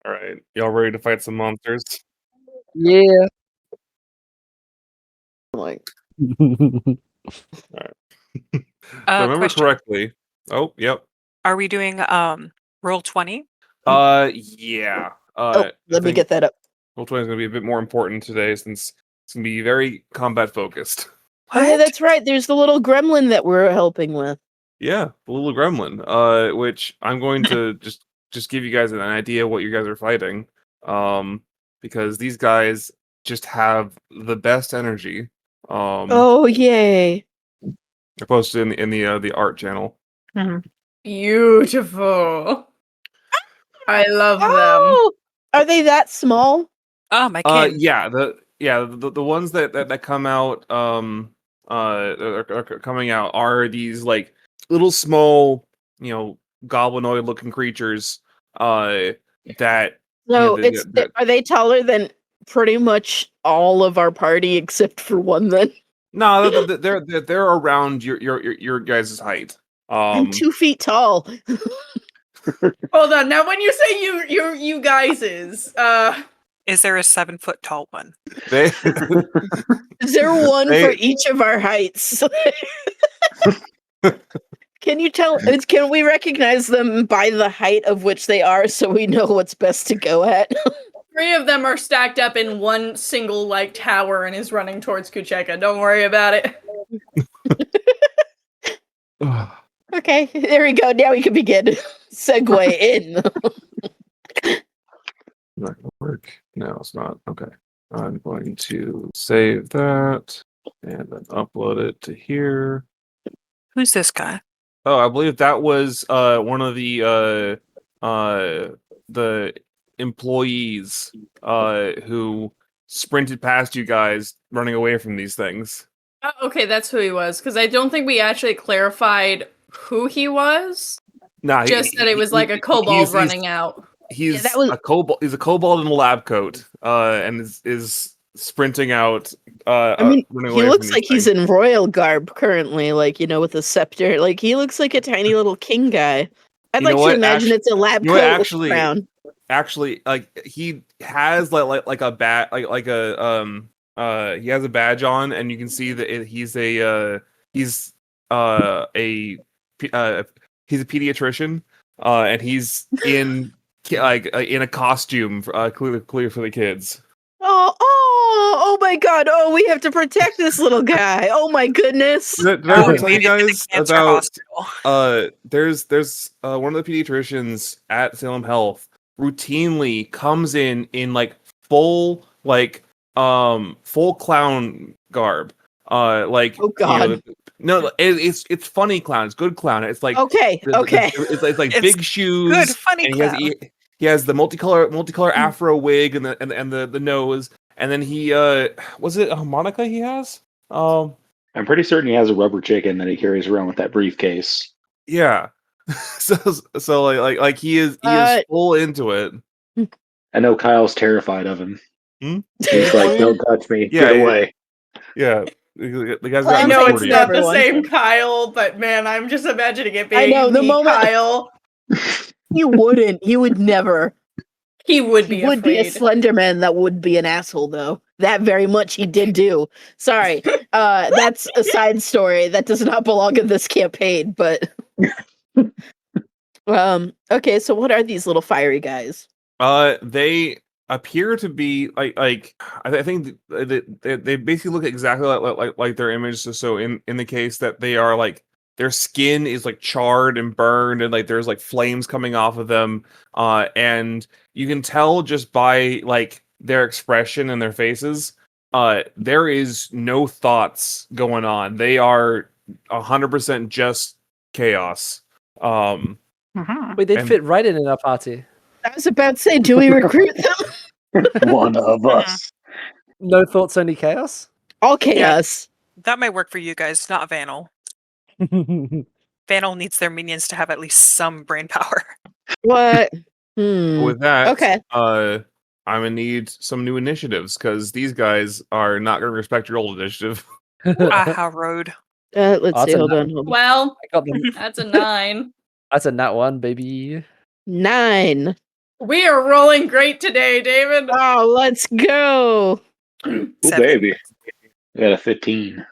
All right, y'all ready to fight some monsters? Yeah. Like, All right. If I remember Question. correctly. Oh, yep. Are we doing roll 20? Yeah. let me get that up. Roll 20 is going to be a bit more important today since it's going to be very combat focused. Oh, yeah, that's right. There's the little gremlin that we're helping with. Yeah, the little gremlin. Which I'm going to just give you guys an idea of what you guys are fighting. Because these guys just have the best energy. Oh, yay. I posted in the art channel. Beautiful. I love them. Oh, are they that small? Oh, my king. Yeah, the ones that come out are coming out are these like little small, goblinoid looking creatures that No, that are they taller than pretty much all of our party except for one then? no, they're around your guys' height. I'm 2 feet tall. Hold on. Now, when you say you guys is, Is there a 7-foot tall one? They Is there one for each of our heights? Can we recognize them by the height of which they are so we know what's best to go at? 3 of them are stacked up in one single tower and is running towards Kucheka. Don't worry about it. Okay, there we go. Now we can begin. Segue in. Not gonna work. No, it's not. Okay. I'm going to save that and then upload it to here. Who's this guy? Oh, I believe that was one of the employees who sprinted past you guys running away from these things. Okay, that's who he was, because I don't think we actually clarified who he was. Nah, Just that it was like a kobold running out. He's a kobold. He's a kobold in a lab coat, and is sprinting out. He looks like things. he's in royal garb currently, with a scepter. Like he looks like a tiny little king guy. I'd like to imagine it's a lab coat with a crown. Actually, like he has like a bat, he has a badge on, and you can see that he's a pediatrician, and he's in in a costume, clear for the kids. Oh my God! Oh, we have to protect this little guy. Oh my goodness! Did I ever tell you guys about there's one of the pediatricians at Salem Health routinely comes in like full clown garb. Oh God. No, it's funny clown. It's good clown. It's like okay. It's like big shoes. Good funny clown. He has the multicolor afro wig and the nose, and then he was it a harmonica he has? I'm pretty certain he has a rubber chicken that he carries around with that briefcase. Yeah. so like he is full into it. I know Kyle's terrified of him. Hmm? He's like, "Don't touch me. Get away." Yeah. The guy's I got know it's not the everyone. same Kyle, but man, I'm just imagining it being I know, the moment- Kyle. He wouldn't. He would never. He would be He would be a afraid. Slender Man that would be an asshole, though. That very much he did do. Sorry. That's a side story that does not belong in this campaign, but... Okay, so what are these little fiery guys? They appear to be like I think they basically look exactly like their image. So in the case that they are like their skin is like charred and burned, and like there's like flames coming off of them, and you can tell just by like their expression and their faces, there is no thoughts going on. They are 100% just chaos. Wait, they'd fit right in our party. I was about to say, do we recruit them? One of us. No thoughts, only chaos? All chaos. That might work for you guys, not Vanil. Vanil needs their minions to have at least some brain power. What? With that, Okay. I'm gonna need some new initiatives because these guys are not gonna respect your old initiative. Aha, road. Let's see. a Hold nat- on. Well, I got them. that's a 9. That's a nat one, baby. 9. We are rolling great today, David. Oh, let's go. Ooh, 7. baby. I got a 15.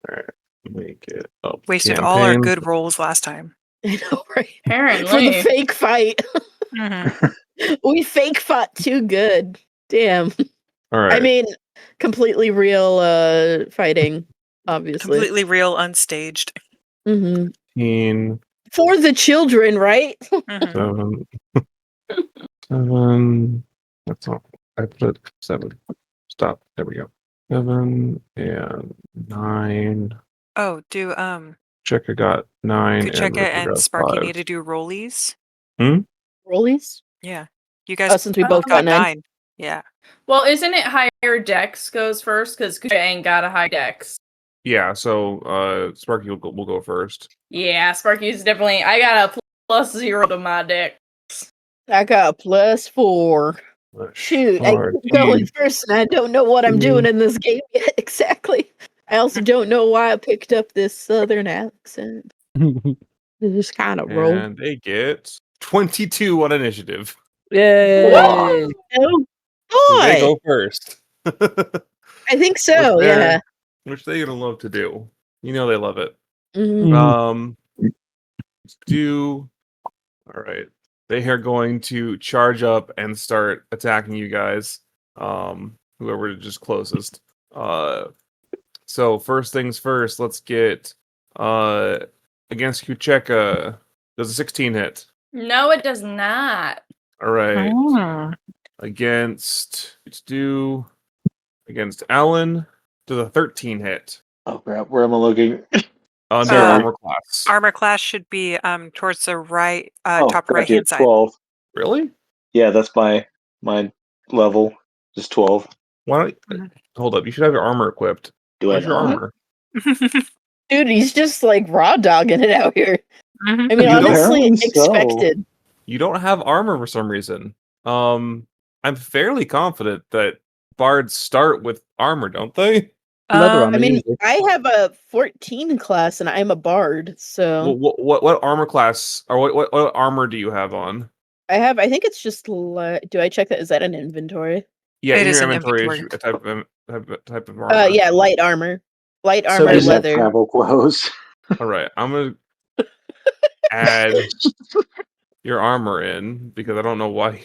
All right, make it up. Wasted all our Campaign. good rolls last time. I know, right? Apparently. For the fake fight. Mhm. We fake fought too good. Damn. All right. I mean, completely real fighting, obviously. Completely real, unstaged. Hmm 15, For the children, right? Mhm. 7, 7. That's all. I put 7. Stop. There we go. 7 and 9. Oh, do Kucheka got 9 and Kucheka Ripper and got Sparky 5. need to do rollies? Rollies? Yeah. You guys Since we both got 9. Yeah. Well, isn't it higher dex goes first? Because Kucheka ain't got a high dex. Yeah, so Sparky will go first. Yeah, Sparky's definitely. I got a +0 to my dex. I got a +4. Shoot, I keep going first, and I don't know what I'm doing in this game yet exactly. I also don't know why I picked up this southern accent. Just kind of roll. And they get 22 on initiative. Yay! Oh, So they boy! go first. I think so, Which they're- yeah. Which they're gonna love to do. You know they love it. Mhm. Let's do. All right. They are going to charge up and start attacking you guys. Whoever is just closest. So first things first, let's get against Kucheka. Does a 16 hit? No, it does not. All right. Oh. Against against Alan, does a 13 hit? Oh, crap. Where am I looking? Under Sorry. armor class. Armor class should be towards the right Oh, top gotcha, right hand side. 12. Really? Yeah, that's my level. Just 12. Why don't hold up? You should have your armor equipped. Do Where's I your not? armor? Dude, he's just like raw dogging it out here. Mhm. I mean, honestly, Apparently so. expected. You don't have armor for some reason. I'm fairly confident that bards start with armor, don't they? Leather armor. I mean, usually. I have a 14 class and I'm a bard, so What armor class or what armor do you have on? I think it's just do I check that? Is that an inventory? Yeah, It in is your an inventory is inventory. a type of armor. Yeah, light armor. Light So armor I just have leather. travel clothes. All right, I'm gonna add your armor in because I don't know why.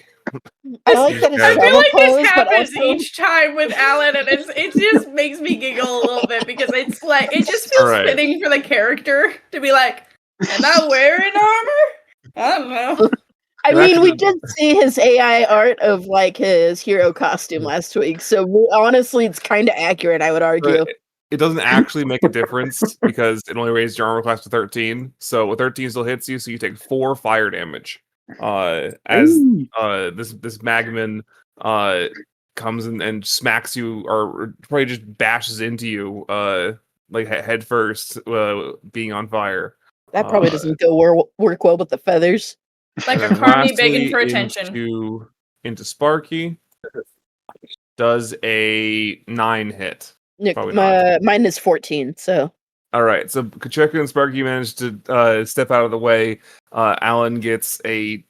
I like that it's I I feel travel like clothes, this but happens also each time with Alan, and it just makes me giggle a little bit because it's like it just feels Alright. fitting for the character to be like, "Am I wearing armor?" I don't know. I It mean, actually we doesn't- did see his AI art of like his hero costume last week, so honestly, it's kind of accurate. I would argue. But it doesn't actually make a difference because it only raised your armor class to 13. So with 13 still hits you, so you take 4 fire damage. As this magman comes and smacks you or probably just bashes into you like head first, being on fire. That probably doesn't go work well with the feathers. Like a And then carny begging for lastly, attention. into Sparky. Does a 9 hit. Nick, Probably not. mine is 14, so All right, so Kucheka and Sparky managed to step out of the way. Alan gets a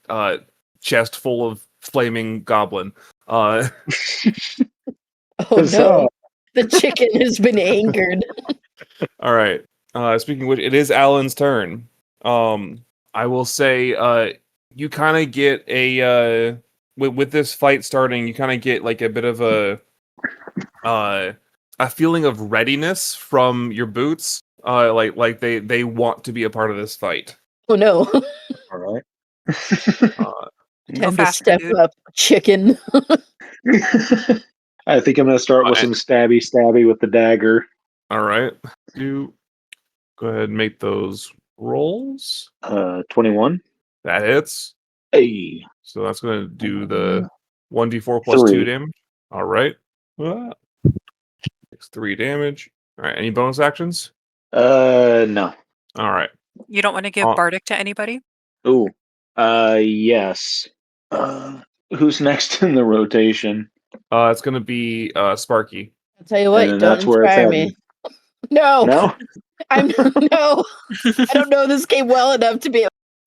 chest full of flaming goblin. oh What's no, up? the chicken has been angered. All right. Speaking of which, it is Alan's turn. I will say, you kind of get a with this fight starting, you kind of get like a bit of a feeling of readiness from your boots. Like they want to be a part of this fight. Oh no, All right. Go time to faster, step dude. up, chicken. I think I'm going to start with some stabby with the dagger. All right. You go ahead and make those rolls. 21. That hits. Hey. So that's going to do the 1d4 plus 2 3. damage. All right. Takes 3 damage. All right. Any bonus actions? No. All right. You don't want to give Bardic to anybody? Ooh. Yes. Who's next in the rotation? It's going to be Sparky. I'll tell you what, And don't that's where it's inspire heading. me. No, No? I'm no. I don't know this game well enough to be.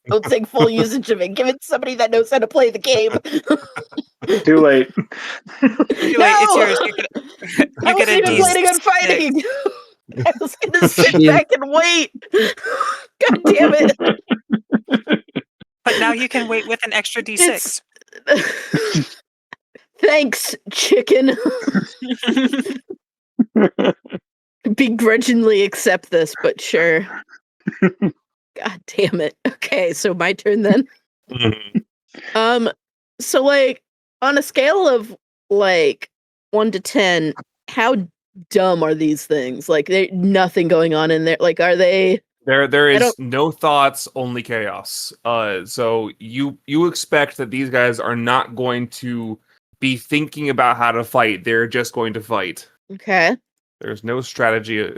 Don't take full usage of it. Give it to somebody that knows how to play the game. Too late. It's yours. I wasn't even planning on fighting. I was gonna sit back and wait. God damn it. But now you can wait with an extra D6. Thanks, chicken. Begrudgingly accept this, but sure. God damn it. Okay, so my turn then. So like on a scale of like 1 to 10, how dumb are these things? Like there's nothing going on in there. Like are they There is no thoughts, only chaos. So you expect that these guys are not going to be thinking about how to fight. They're just going to fight. Okay. There's no strategy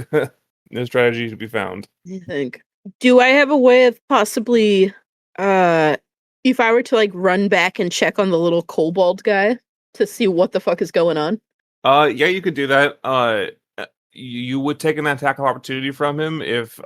no strategy to be found. I think. Do I have a way of possibly if I were to like run back and check on the little kobold guy to see what the fuck is going on? Yeah, you could do that. You would take an attack of opportunity from him if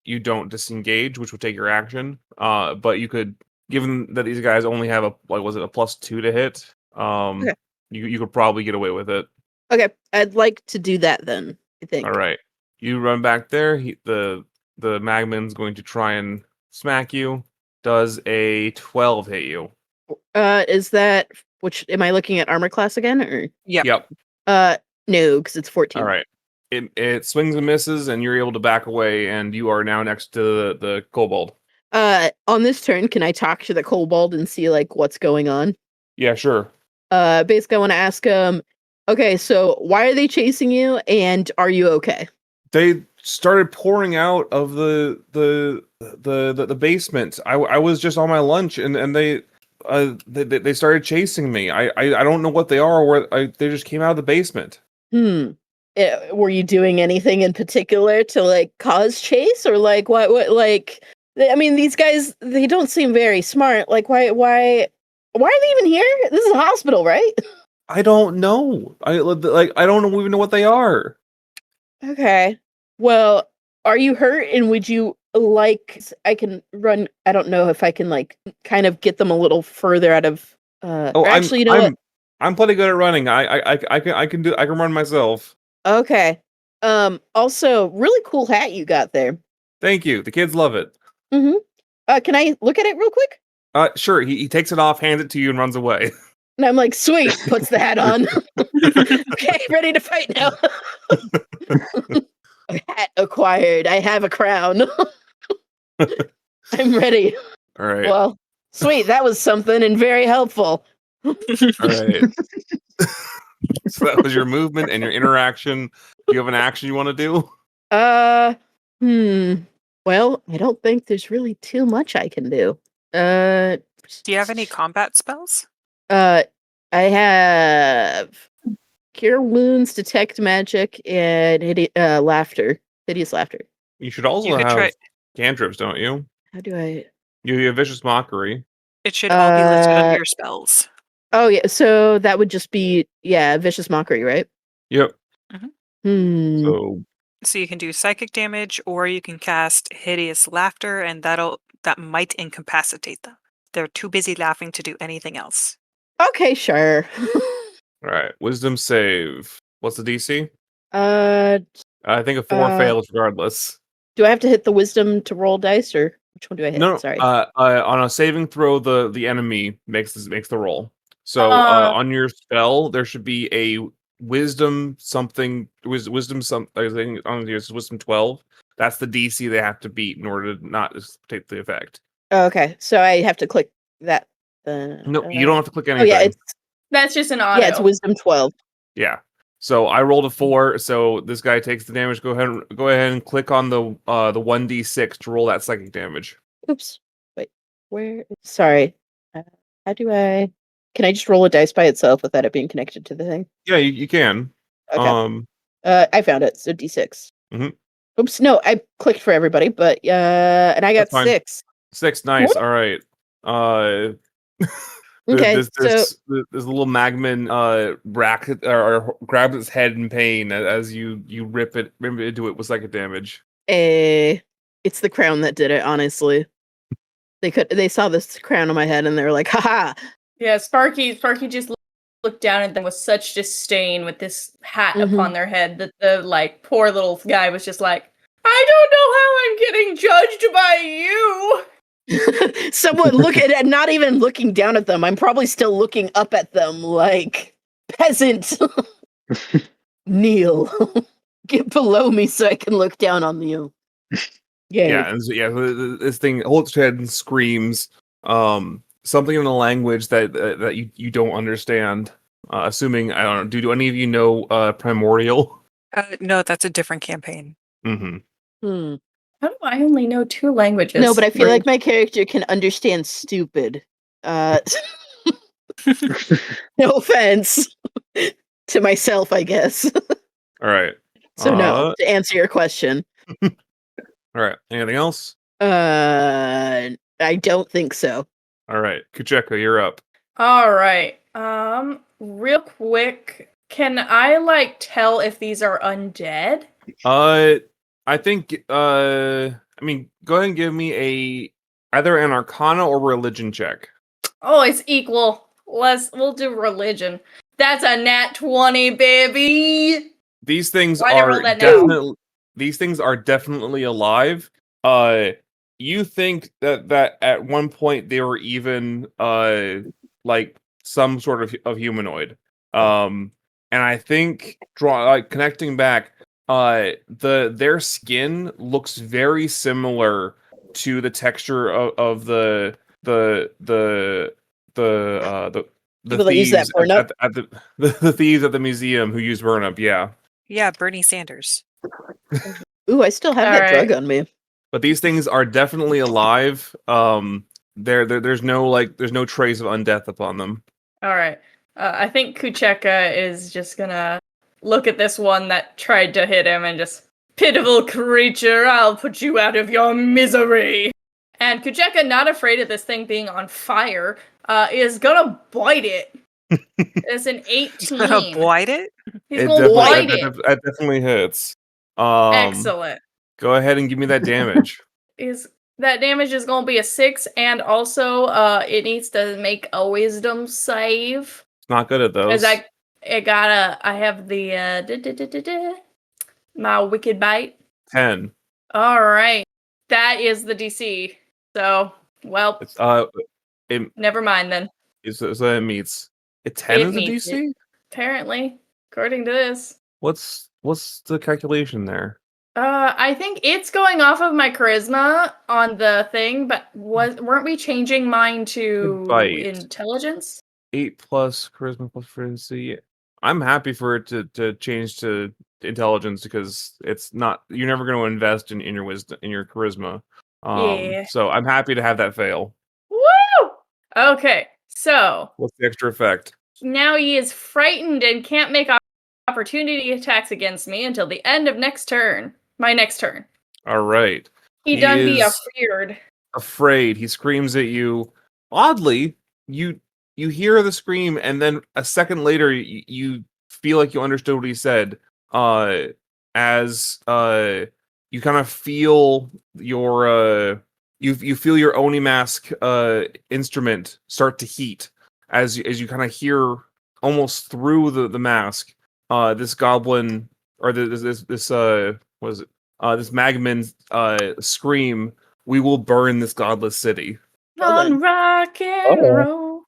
you don't disengage, which would take your action. But you could, given that these guys only have a +2 to hit, Okay. you could probably get away with it. Okay, I'd like to do that then, I think. All right, you run back there. The Magman's going to try and smack you. Does a 12 hit you? Is that which am I looking at armor class again or? Yep. No, because it's 14. All right. It swings and misses, and you're able to back away, and you are now next to the kobold. On this turn, can I talk to the kobold and see like what's going on? Yeah, sure. Basically, I want to ask him. Okay, so why are they chasing you, and are you okay? They started pouring out of the basement. I was just on my lunch, and they started chasing me. I don't know what they are. They just came out of the basement. Were you doing anything in particular to like cause chase, or like what like? I mean, these guys, they don't seem very smart. Like, why are they even here? This is a hospital, right? I don't know. I don't even know what they are. Okay. Well, are you hurt? And would you like I can run? I don't know if I can like kind of get them a little further out of. Actually, you know what? I'm pretty good at running. I can run myself. Okay. Also, really cool hat you got there. Thank you. The kids love it. Mm-hmm. Can I look at it real quick? Sure. He takes it off, hands it to you, and runs away. And I'm like, sweet. Puts the hat on. Okay, ready to fight now. A hat acquired. I have a crown. I'm ready. All right. Well, sweet. That was something and very helpful. All right. So that was your movement and your interaction. Do you have an action you want to do? Well, I don't think there's really too much I can do. Do you have any combat spells? I have Cure Wounds, Detect Magic, and Laughter. Hideous Laughter. You should also have cantrips, don't you? How do I? You have Vicious Mockery. It should all be listed under your spells. Oh yeah, so that would just be Vicious Mockery, right? Yep. So you can do psychic damage, or you can cast Hideous Laughter, and that might incapacitate them. They're too busy laughing to do anything else. Okay, sure. All right, Wisdom save. What's the DC? I think a 4 fails regardless. Do I have to hit the Wisdom to roll dice, or which one do I hit? No, sorry. On a saving throw, the enemy makes the roll. So on your spell, there should be a wisdom something. I think on yours is wisdom 12. That's the DC they have to beat in order to not take the effect. Oh, okay, so I have to click that. No, you don't have to click anything. Oh yeah, that's just an auto. Yeah, it's wisdom 12. Yeah. So I rolled a 4. So this guy takes the damage. Go ahead and click on the 1d6 to roll that psychic damage. Oops. Wait. Where? Sorry. How do I? Can I just roll a dice by itself without it being connected to the thing? Yeah, you can. Okay. I found it. So D6. Mm-hmm. Oops. No, I clicked for everybody, but and I got 6. 6. Nice. All right. Okay. This little Magman bracket or grabs its head in pain as you rip it into it with psychic damage. It's the crown that did it, honestly. They saw this crown on my head and they were like, haha. Yeah, Sparky just looked down at them with such disdain with this hat upon their head that the like poor little guy was just like, I don't know how I'm getting judged by you. Someone look at not even looking down at them. I'm probably still looking up at them like, peasant. Kneel. Get below me so I can look down on you. Yeah, this thing holds its head and screams something in a language that you don't understand. Assuming, I don't know, do any of you know Primordial? No, that's a different campaign. Mm-hmm. How do I only know 2 languages? No, but I feel like my character can understand stupid. No offense to myself, I guess. All right. So no, to answer your question. All right. Anything else? I don't think so. All right. Kucheka, you're up. All right. Real quick, can I tell if these are undead? I think I mean, go ahead and give me either an Arcana or Religion check. Oh, it's equal. We'll do Religion. That's a nat 20, baby. These things Why'd I roll are that definitely alive. You think that at one point they were even like some sort of humanoid. And I think connecting back, their skin looks very similar to the texture of the thieves the thieves at the museum who use burn up. Yeah, Bernie Sanders. Ooh, I still have that drug on me. But these things are definitely alive. There's no trace of undeath upon them. All right. I think Kucheka is just gonna look at this one that tried to hit him and just, pitiful creature, I'll put you out of your misery. And Kucheka, not afraid of this thing being on fire, is gonna bite it. It's an 18. Gonna bite it? He's gonna bite it. That definitely hits. Excellent. Go ahead and give me that damage. That damage is gonna be a 6, and also it needs to make a wisdom save. It's not good at those. I have the my wicked bite. 10. All right, that is the DC. So, well, never mind then. So it meets. 10 is a DC? Apparently, according to this. What's the calculation there? I think it's going off of my charisma on the thing, but weren't we changing mine to intelligence? 8 plus charisma plus frenzy. I'm happy for it to change to intelligence because it's not. You're never going to invest in your wisdom, in your charisma. So I'm happy to have that fail. Woo! Okay, so what's the extra effect? Now he is frightened and can't make opportunity attacks against me until the end of next turn. My next turn. All right. He done be afeared. Afraid. He screams at you. Oddly, you hear the scream, and then a second later, you feel like you understood what he said. As you kind of feel your you feel your Oni mask instrument start to heat as you kind of hear almost through the mask. This goblin or this what is it? This Magman scream, "We will burn this godless city." On rock and roll.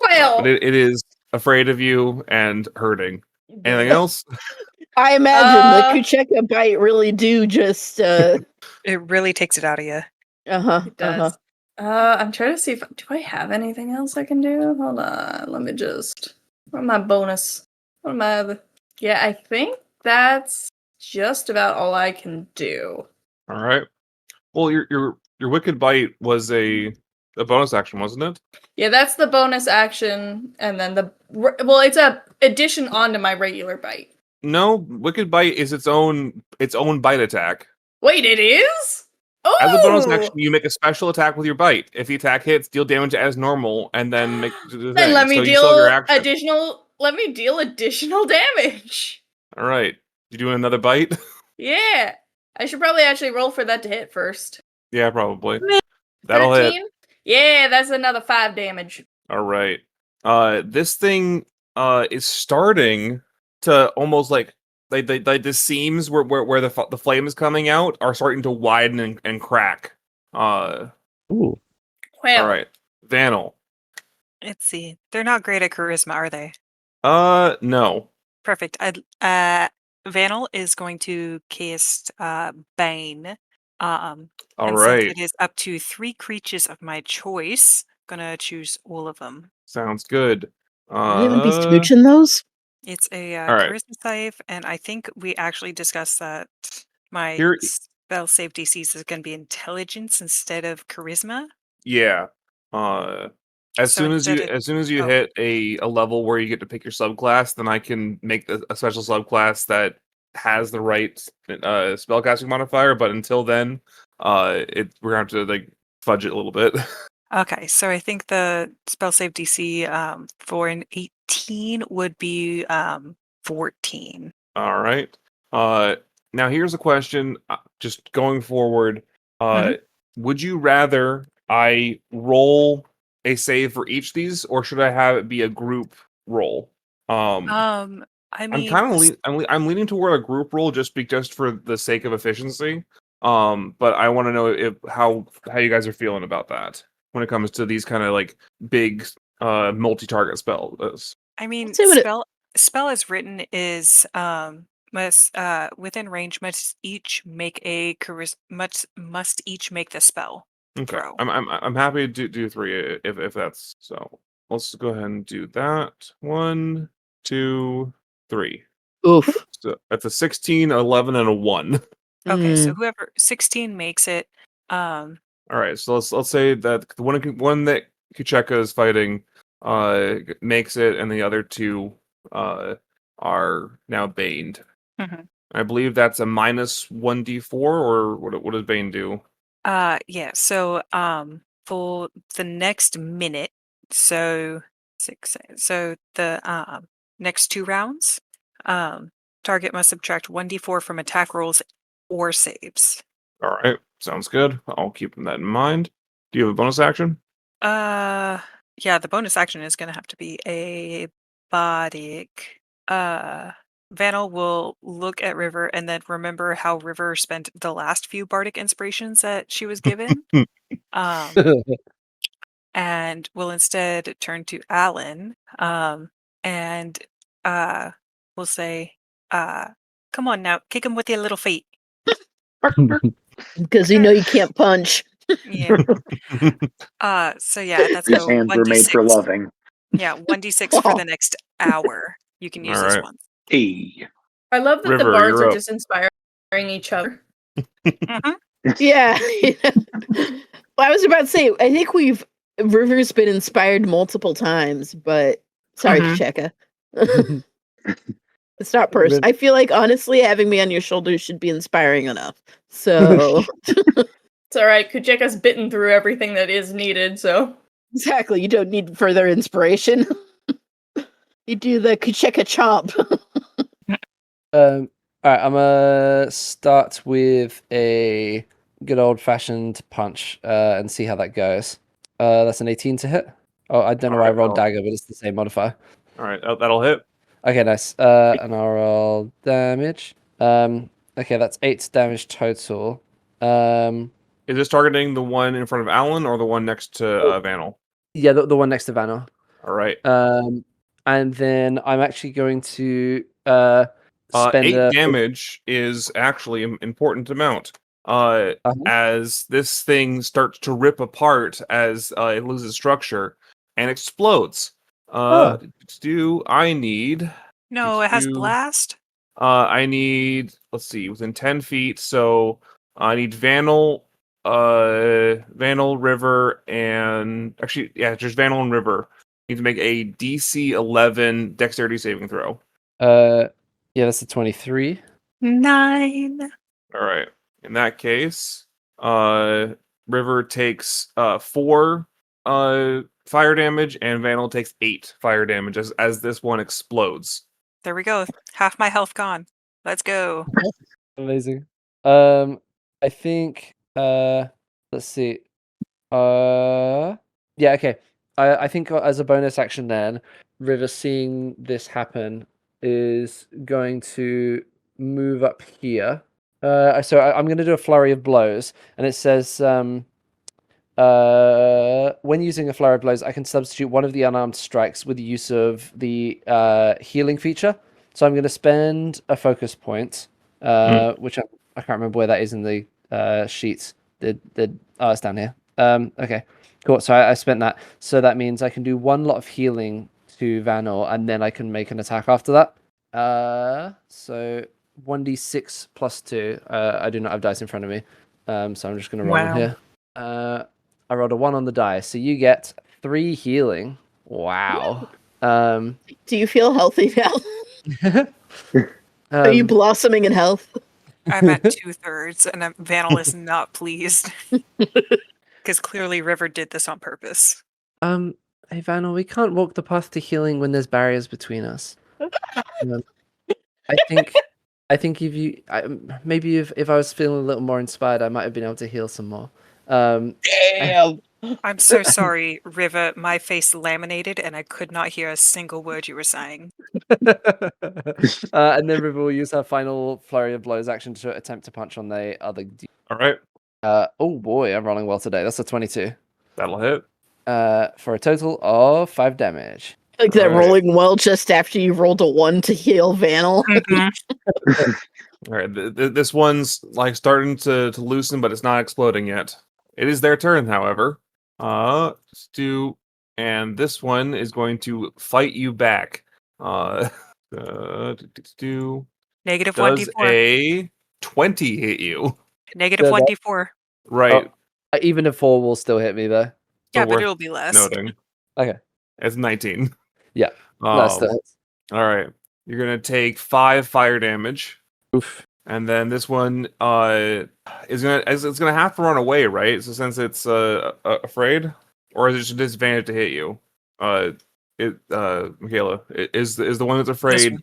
Well, but it is afraid of you and hurting. Anything else? I imagine the Kucheka bite really do just it really takes it out of you. It does. I'm trying to see do I have anything else I can do? Hold on, let me just. What am my bonus? What am I other? Yeah, I think that's just about all I can do. All right. Well, your wicked bite was a bonus action, wasn't it? Yeah, that's the bonus action, and then it's a addition onto my regular bite. No, wicked bite is its own bite attack. Wait, it is? Oh! As a bonus action, you make a special attack with your bite. If the attack hits, deal damage as normal, and then make the thing. Then let me deal additional. Let me deal additional damage. All right, you doing another bite? Yeah, I should probably actually roll for that to hit first. Yeah, probably. That'll 13? hit. Yeah, that's another 5 damage. All right. This thing is starting to almost like the seams where the flame is coming out are starting to widen and crack. Ooh. All Well, right, Vanil. Let's see. They're not great at charisma, are they? No. Perfect. Vanil is going to cast Bane. All and right. since it is up to 3 creatures of my choice, gonna choose all of them. Sounds good. Will anyone be smooching those? It's a All right. charisma save, and I think we actually discussed that my Here- spell save DCs is going to be intelligence instead of charisma. Yeah. As So soon as instead you oh. hit a level where you get to pick your subclass, then I can make a special subclass that has the right spellcasting modifier. But until then, we're gonna have to like fudge it a little bit. Okay, so I think the spell save DC for an 18 would be 14. All right. Now here's a question. Just going forward, would you rather I roll a save for each of these, or should I have it be a group roll? I I'm mean, kind of I'm leaning toward a group roll just for the sake of efficiency. But I want to know how you guys are feeling about that when it comes to these kind of like big multi-target spells. I mean, say what it- spell as written is must within range must each make a must each make the spell Okay, throw. I'm happy to do 3 if that's so. Let's go ahead and do that. 1, 2, 3. Oof. So that's a 16, 11, and a 1. Okay, so Mm. whoever 16 makes it, All right, so let's say that the one that Kucheka is fighting makes it, and the other 2 are now baned. Mhm. I believe that's a minus 1d4, or what does Bane do? Yeah, so for the next minute, so the next 2 rounds, target must subtract 1d4 from attack rolls or saves. All right, sounds good. I'll keep that in mind. Do you have a bonus action? Yeah, the bonus action is gonna have to be a bardic. Vanil will look at River and then remember how River spent the last few bardic inspirations that she was given. um, and will instead turn to Alan. And will say, "Come on now, kick him with your little feet." Because you know you can't punch. Yeah. So yeah, that's These go hands were made for 1d6. loving. Yeah, 1d6 for the next hour. You can use All this right. one. Hey. I love that the River, bards you're are up. just inspiring each other. Yeah. Well, I was about to say, I think River's been inspired multiple times, but sorry, Kucheka. It's not personal. I feel like honestly, having me on your shoulders should be inspiring enough. So It's alright, Kucheka's bitten through everything that is needed, so. exactly, you don't need further inspiration. You do the Kucheka chomp. Alright, I'm gonna start with a good old fashioned punch and see how that goes. That's an 18 to hit. Oh, I don't know why I rolled dagger, but it's the same modifier. All right, that'll hit. Okay, nice. And I'll roll damage. Okay, that's 8 damage total. Is this targeting the one in front of Alan or the one next to Vanil? Yeah, the one next to Vanil. All right. And then I'm actually going to spend 8 damage is actually an important amount. As this thing starts to rip apart as it loses structure and explodes. Do I need? No, it has blast. I need. Let's see, within 10 feet. So I need Vanil, River, and actually, yeah, just Vanil and River. Need to make a DC 11 Dexterity saving throw. Yeah, that's a 23. 9. All right. In that case, River takes 4 fire damage, and Vanil takes 8 fire damage as this one explodes. There we go. Half my health gone. Let's go. Amazing. I think Let's see. Yeah, okay. I think as a bonus action then, River seeing this happen is going to move up here. So I'm going to do a flurry of blows, and it says, when using a flurry of blows, I can substitute one of the unarmed strikes with the use of the healing feature. So I'm going to spend a focus point, which I can't remember where that is in the sheets. It's down here. Okay, cool. So I spent that. So that means I can do one lot of healing to Vanil, and then I can make an attack after that. So 1d6 plus 2. I do not have dice in front of me, so I'm just going to roll them here. I rolled a 1 on the die, so you get 3 healing. Wow. Do you feel healthy now? Are you blossoming in health? I'm at 2/3, and Vanil is not pleased. Because clearly River did this on purpose. Hey Vanil, we can't walk the path to healing when there's barriers between us. I think maybe if I was feeling a little more inspired, I might have been able to heal some more. Damn. I'm so sorry, River. My face laminated, and I could not hear a single word you were saying. And then River will use her final flurry of blows action to attempt to punch on the other. All right. Oh boy, I'm rolling well today. That's a 22. That'll hit. For a total of 5 damage. Like that rolling well just after you rolled a 1 to heal Vanil. Mm-hmm. All right. This one's like starting to loosen, but it's not exploding yet. It is their turn, however. And this one is going to fight you back. Negative Does 1d4. a 20 hit you? Negative 1d4. Right. Even a 4 will still hit me though. Yeah, So but worth it'll be less. Noting. Okay. It's 19. Yeah. That still hits. All right. You're gonna take 5 fire damage. Oof. And then this one is gonna have to run away, right? So since it's afraid, or is it just a disadvantage to hit you? Mikayla, is the one that's afraid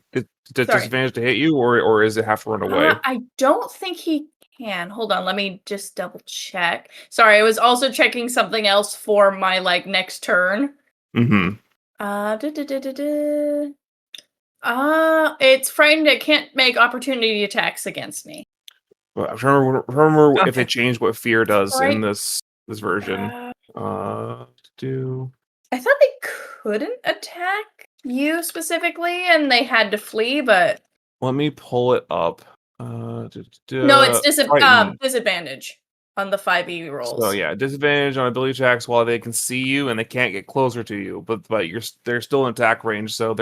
disadvantage to hit you, or is it have to run away? I don't think he can. Hold on, let me just double check. Sorry, I was also checking something else for my next turn. Mm-hmm. It's frightened. It can't make opportunity attacks against me. Well, I'm trying to remember if Okay. they changed what fear does Right. in this version. I thought they couldn't attack you specifically, and they had to flee. But Let me pull it up. no, it's disadvantage on the 5e rolls. So yeah, disadvantage on ability checks while they can see you and they can't get closer to you, but they're still in attack range, so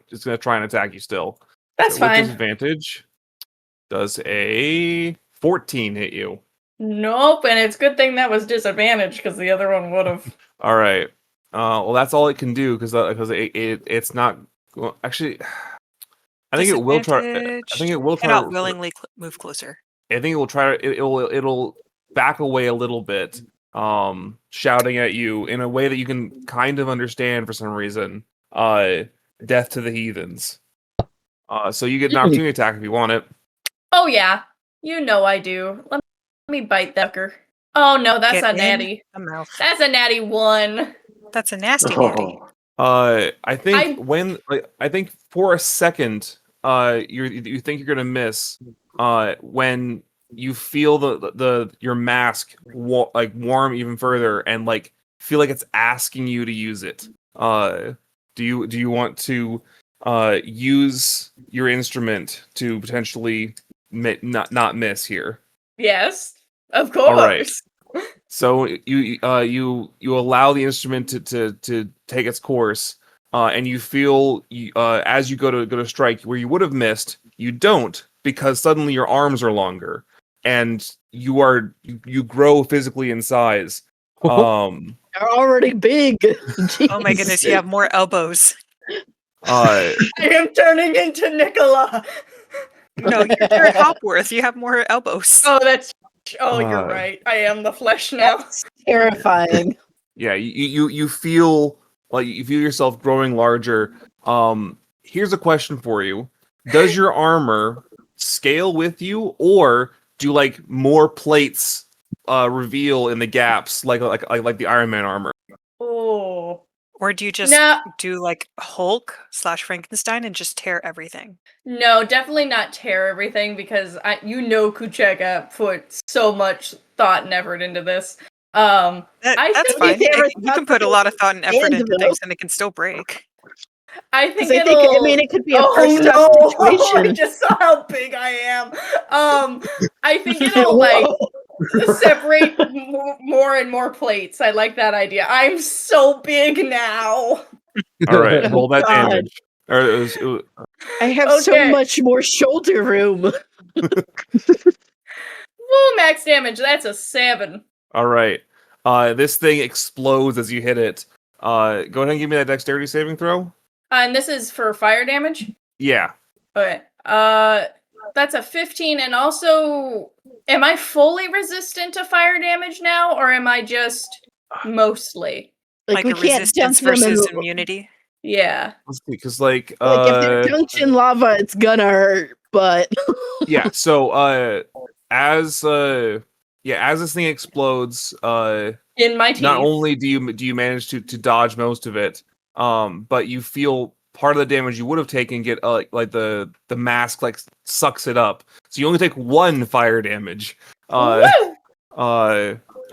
it's gonna try and attack you still. That's With fine. disadvantage, does a 14 hit you? Nope, and it's good thing that was disadvantage because the other one would have. All right. Well, that's all it can do because it's not. Well, actually, I think it will try. I think it will try. Cannot willingly move closer. I think it will try. It'll back away a little bit, shouting at you in a way that you can kind of understand for some reason. Death to the heathens. So you get an opportunity attack if you want it. Oh yeah, you know I do. Let me bite that fucker. Oh no, that's Get a natty. in the mouth. That's a natty 1. That's a nasty natty. I think I think for a second, you think you're gonna miss, when you feel your mask warm even further and feel like it's asking you to use it. Do you want to use your instrument to potentially not miss here? Yes, of course. All right. So you allow the instrument to take its course, and you feel as you go to strike where you would have missed, you don't, because suddenly your arms are longer and you grow physically in size. You're already big. Oh my goodness, you have more elbows. I am turning into Nicola. No, you're Jared Hopworth. You have more elbows. Oh, you're right. I am the flesh now. That's terrifying. Yeah, you feel yourself growing larger. Here's a question for you: does your armor scale with you, or do more plates reveal in the gaps like the Iron Man armor. Oh. Or do you just do like Hulk / Frankenstein and just tear everything? No, definitely not tear everything because Kucheka put so much thought and effort into this. That's fine. You can put a lot of thought and effort into things and it can still break. I think it could be a first situation. I just saw how big I am. I think it'll like separate more and more plates. I like that idea. I'm so big now. All right, roll that damage. I have so much more shoulder room. Full max damage. That's a 7. All right. This thing explodes as you hit it. Go ahead and give me that dexterity saving throw. And this is for fire damage? Yeah. Okay. That's a 15, and also, am I fully resistant to fire damage now, or am I just mostly? Like a resistance versus immunity? Yeah. Because like if they're dunked in lava, it's gonna hurt, but yeah, so as this thing explodes, in my teeth. Not only do you manage to dodge most of it, but you feel part of the damage you would have taken get like the mask like sucks it up. So you only take 1 fire damage.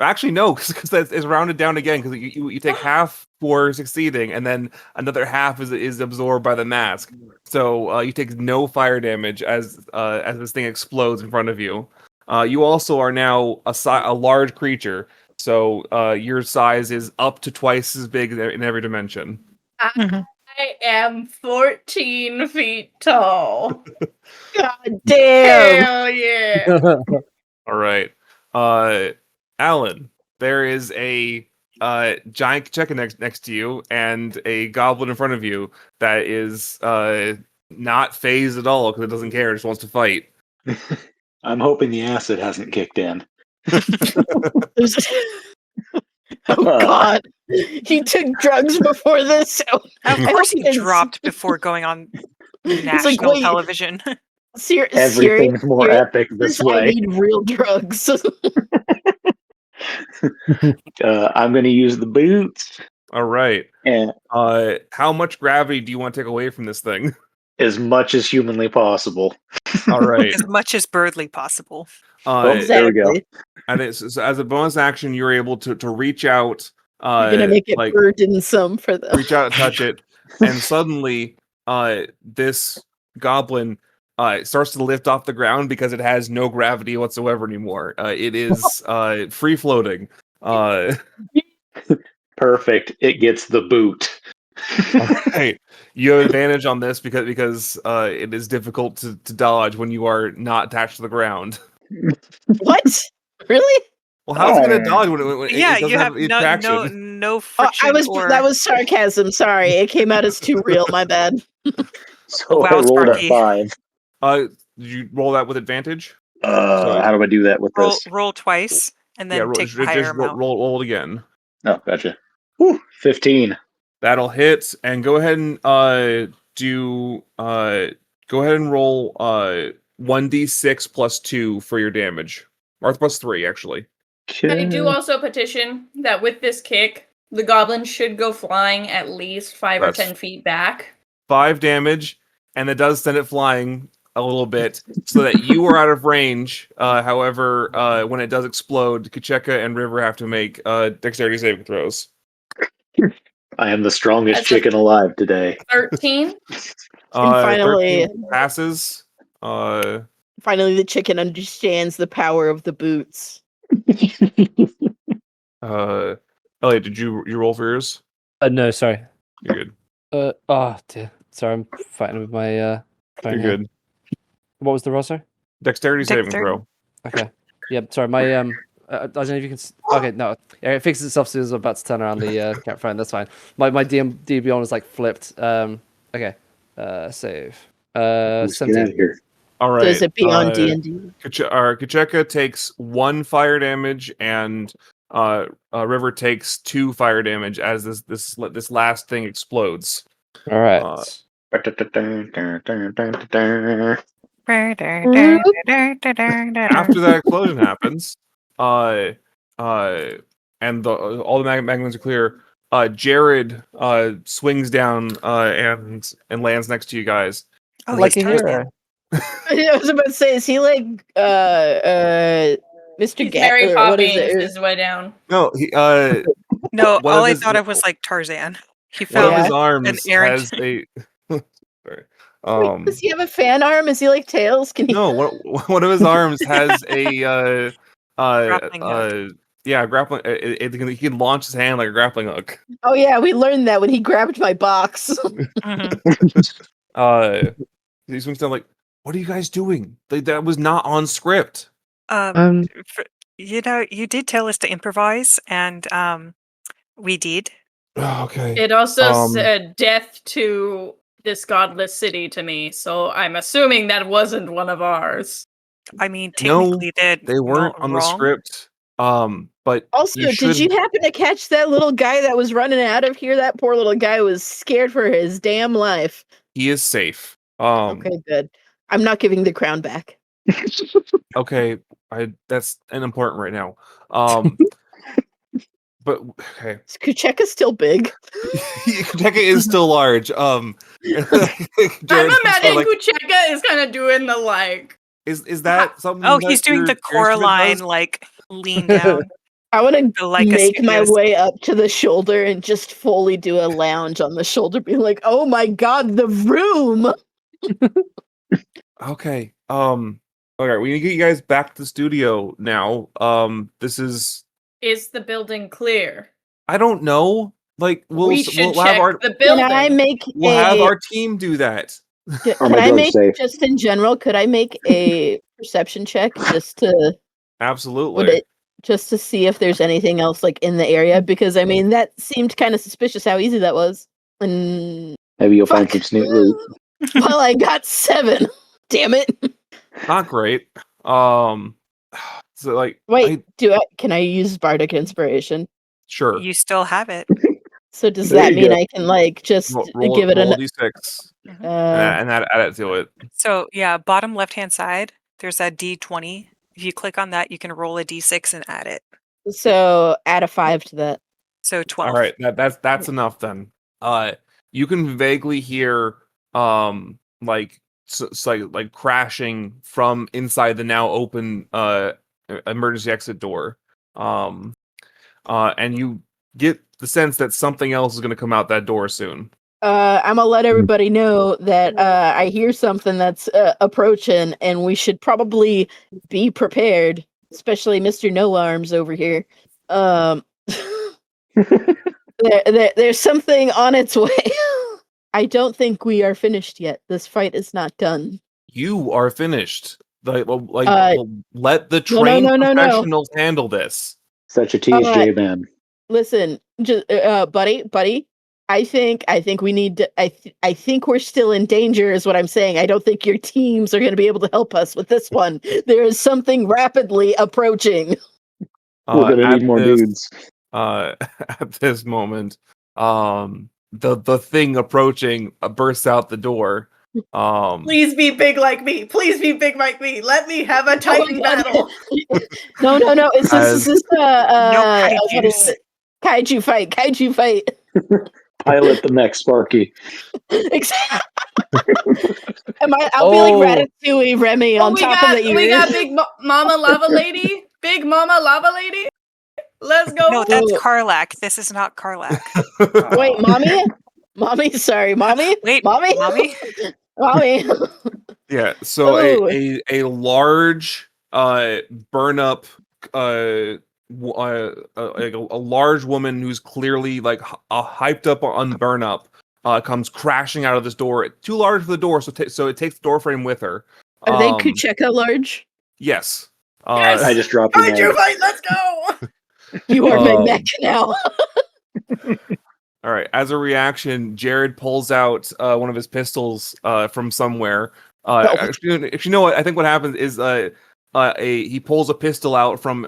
Actually no, because it's rounded down again because you take half for succeeding and then another half is absorbed by the mask. So you take no fire damage as this thing explodes in front of you. You also are now a large creature, so your size is up to twice as big in every dimension. I am 14 feet tall. God damn! Hell yeah! All right, Alan, there is a giant Kucheka next to you and a goblin in front of you that is not phased at all because it doesn't care; it just wants to fight. I'm hoping the acid hasn't kicked in. Oh God! He took drugs before this. So of course, he dropped before going on national television. Everything's more epic this way. I need real drugs. I'm going to use the boots. All right. And how much gravity do you want to take away from this thing? As much as humanly possible. All right. As much as birdly possible. There we go. And so as a bonus action, you're able to reach out. You're gonna make it burdensome for them. Reach out and touch it, and suddenly, this goblin starts to lift off the ground because it has no gravity whatsoever anymore. It is free floating. Perfect. It gets the boot. Right. You have advantage on this because it is difficult to dodge when you are not attached to the ground. What? Really? Well, how's it going to dodge when yeah, it doesn't you have no friction? That was sarcasm. Sorry, it came out as too real. My bad. So I rolled a 5. Did you roll that with advantage? How do I do that with this? Roll twice and then take the higher amount. Roll it again. Oh, gotcha. Whew, 15. That'll hit, and go ahead and roll 1d6 plus 2 for your damage. Or plus 3, actually. I do also petition that with this kick, the goblin should go flying at least 5 or 10 feet back. 5 damage, and it does send it flying a little bit, so that you are out of range. However, when it does explode, Kucheka and River have to make dexterity saving throws. I am the strongest chicken alive today. 13. Finally 13 passes. Finally, the chicken understands the power of the boots. Elliot, did you roll for yours? No, sorry. You're good. Oh dear. Sorry, I'm fighting with my phone. You're good. What was the roll, sir? Dexterity saving throw. Okay. Yeah, sorry, my I don't know if you can. Okay, no, it fixes itself as soon as I'm about to turn around the campfire. That's fine. My DB on is like flipped. Okay. Save. 17. Here. All right. Does it be on D&D? Kucheka takes 1 fire damage, and River takes 2 fire damage as this last thing explodes. All right. After that explosion happens, and all the magazines are clear. Jared swings down and lands next to you guys. Oh, like he's a Tarzan. hero. I was about to say, is he like Mr. He's Mary What is Poppins it? his way down. No, he No, one all of I his- thought of was like Tarzan. He one of found his Yeah. arms errant- has a. Sorry. Wait, does he have a fan arm? Is he like Tails? Can he? No, one of his arms has a Grappling hook. yeah, grappling. He can launch his hand like a grappling hook. Oh yeah, we learned that when he grabbed my box. Mhm. He swings down like, "What are you guys doing? That was not on script." You know, you did tell us to improvise, and we did. Okay. It also Um, said death to this godless city to me, so I'm assuming that wasn't one of ours. I mean, No, technically, did They weren't on the wrong. script. But Also, did you happen to catch that little guy that was running out of here? That poor little guy was scared for his damn life. He is safe. Okay, good. I'm not giving the crown back. Okay, that's important right now. But okay, Is Kucheka still big? Kucheka is still large. I'm Jared, imagining like, Kucheka is kind of doing the like. is that something? Oh, that he's doing the your instrument Coraline does? like lean down. I want to Like a make my serious- way up to the shoulder and just fully do a lounge on the shoulder, being like, "Oh my god, the room!" Okay. Okay, we need to get you guys back to the studio now. This is. Is the building clear? I don't know. Like We should we'll have check our the Can building. I make we'll have our team do that. Are Can my I drugs make safe? just in general? Could I make a perception check just to Absolutely. just to see if there's anything else like in the area? Because I mean, that seemed kind of suspicious how easy that was. And Maybe you'll find fuck. some snoot loot. Well, I got 7. Damn it! Not great. So like, Wait, can I use bardic inspiration? sure. You still have it. So does There that you mean go. I can like just give it roll an a d6 Mhm. and add it to it. So yeah, bottom left hand side, there's a D20. If you click on that, you can roll a D6 and add it. so add a 5 to that. So 12. All right, that's enough then. You can vaguely hear like like crashing from inside the now open emergency exit door. And you get the sense that something else is going to come out that door soon. I'm gonna let everybody know that I hear something that's approaching, and we should probably be prepared, especially Mr. No Arms over here. There's something on its way. I don't think we are finished yet. This fight is not done. You are finished. Let the no, trained no, no, no. professionals handle this. Such a tease, J-Man. Listen, buddy. I think we need to. I think we're still in danger, is what I'm saying. I don't think your teams are going to be able to help us with this one. There is something rapidly approaching. We're gonna At need more this- dudes. At this moment, the thing approaching bursts out the door. Please be big like me. Please be big like me. Let me have a Titan God. battle. No. Is this No what is it? Kaiju fight. Pilot the next Sparky. Exactly. I'll be like Ratatouille Remy on top of the ears. we got Big Mama Lava Lady. Big Mama Lava Lady. Let's go. No, that's Karlak. This is not Karlak. Wait, mommy, sorry, mommy. Wait, mommy. Yeah, so Ooh. a large burn up like a large woman who's clearly like hyped up on burn up comes crashing out of this door. Too large for the door, so it takes the door frame with her. Are they Kucheka large? Yes. Yes! I just dropped your Kaiju name. fight. Let's go. You are my Um, neck now. All right. As a reaction, Jared pulls out one of his pistols from somewhere. Actually, if you know what, I think what happens is he pulls a pistol out from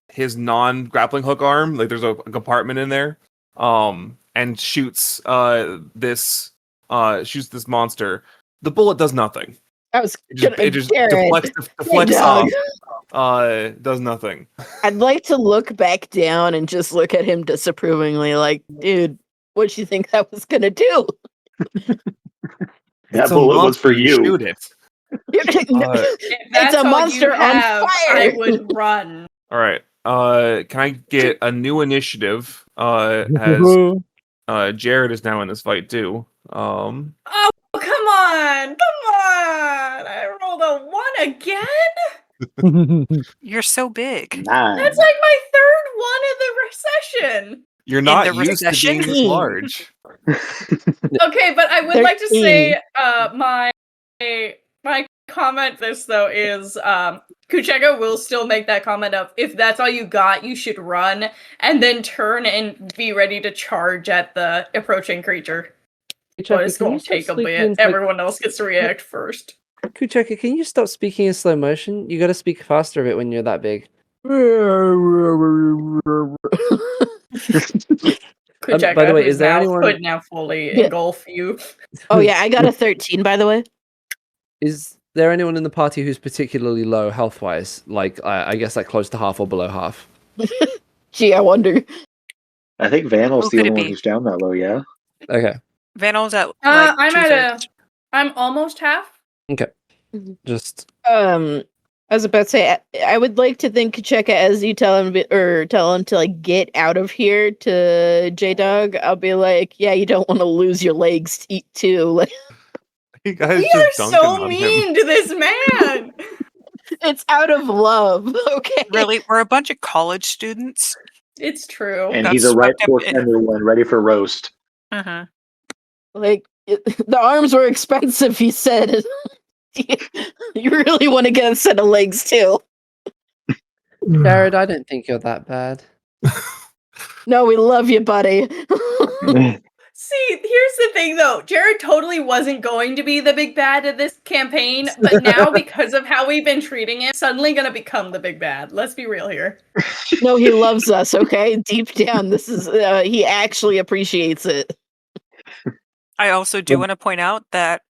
his non-grappling hook arm. Like there's a compartment in there, and shoots this monster. The bullet does nothing. I was It just Jared, deflects off. does nothing. I'd like to look back down and just look at him disapprovingly, like, dude, what'd you think that was gonna do? That It's a bullet was for monster, you. Shoot it. If that's a all monster you on have, I fire. would run. All right. Can I get a new initiative? As Jared is now in this fight too. Oh, come on! Come on! I rolled a 1 again? You're so big. 9. That's like my third one of the recession. You're not the used to being this recession? large. Okay, but I would like to 13. say my comment this though is Kucheka will still make that comment of if that's all you got, you should run and then turn and be ready to charge at the approaching creature. But it's going to take a bit. Everyone else gets to react first. Kucheka, can you stop speaking in slow motion? You got to speak faster a bit when you're that big. Kucheka, by the way, whose is there mouth anyone- could now fully Yeah. engulf you. Oh yeah, I got a 13, by the way. Is there anyone in the party who's particularly low health-wise? Like, I guess like close to half or below half. Gee, I wonder. I think Vanil's Who the could only it one be? who's down that low, yeah? Okay. Vanil's at like I'm at 2/3. I'm almost half. Just I was about to say, I would like to think Kucheka, as you tell him to like get out of here to J Dog. I'll be like, yeah, you don't want to lose your legs too. Like, You guys We are just dunking so on mean him. to this man. it's out of love, okay? Really, we're a bunch of college students. It's true. And Got he's a right swept up poor in- tender one, ready for roast. Uh-huh. Like, the arms were expensive, he said. You really want to get a set of legs too. Jared, I don't think you're that bad. No, we love you, buddy. See, here's the thing though. Jared totally wasn't going to be the big bad of this campaign, but now because of how we've been treating him, suddenly gonna become the big bad. Let's be real here. No, he loves us, okay? Deep down, this is he actually appreciates it. I also do want to point out that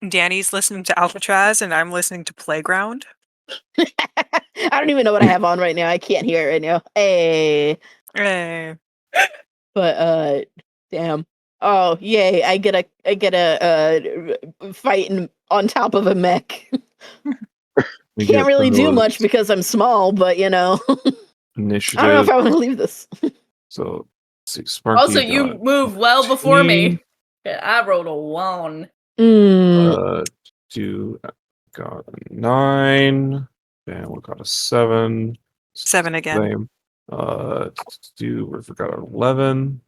Dani's listening to Alcatraz and I'm listening to Playground. I don't even know what I have on right now. I can't hear it right now. Hey. Eh. But damn. Oh, yay. I get a fighting on top of a mech. We Can't get really do those much because I'm small, but you know. initiative. I don't know if I want to leave this. So, let's see, Sparky Also, you got move well before 15. me. Yeah, I rolled a 1. Got a 9. And we got a 7. 7 again. Same. We forgot an 11.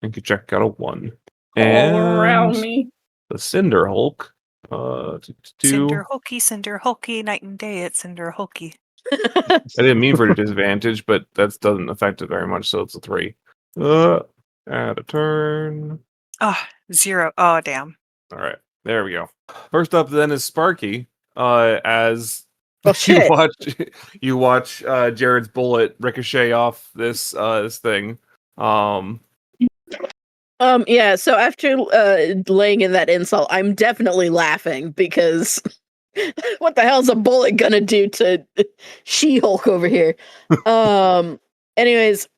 And Kucheka got a 1. All around And me. the Cinder Hulk. Cinder Hulky, night and day at Cinder Hulky. I didn't mean for a disadvantage, but that doesn't affect it very much, so it's a 3. Add a turn. Ah, 0. Oh, damn. All right, there we go. First up then is Sparky. As Oh shit. you watch Jared's bullet ricochet off this thing. Yeah, so after laying in that insult, I'm definitely laughing because what the hell's a bullet gonna do to She-Hulk over here? Anyways,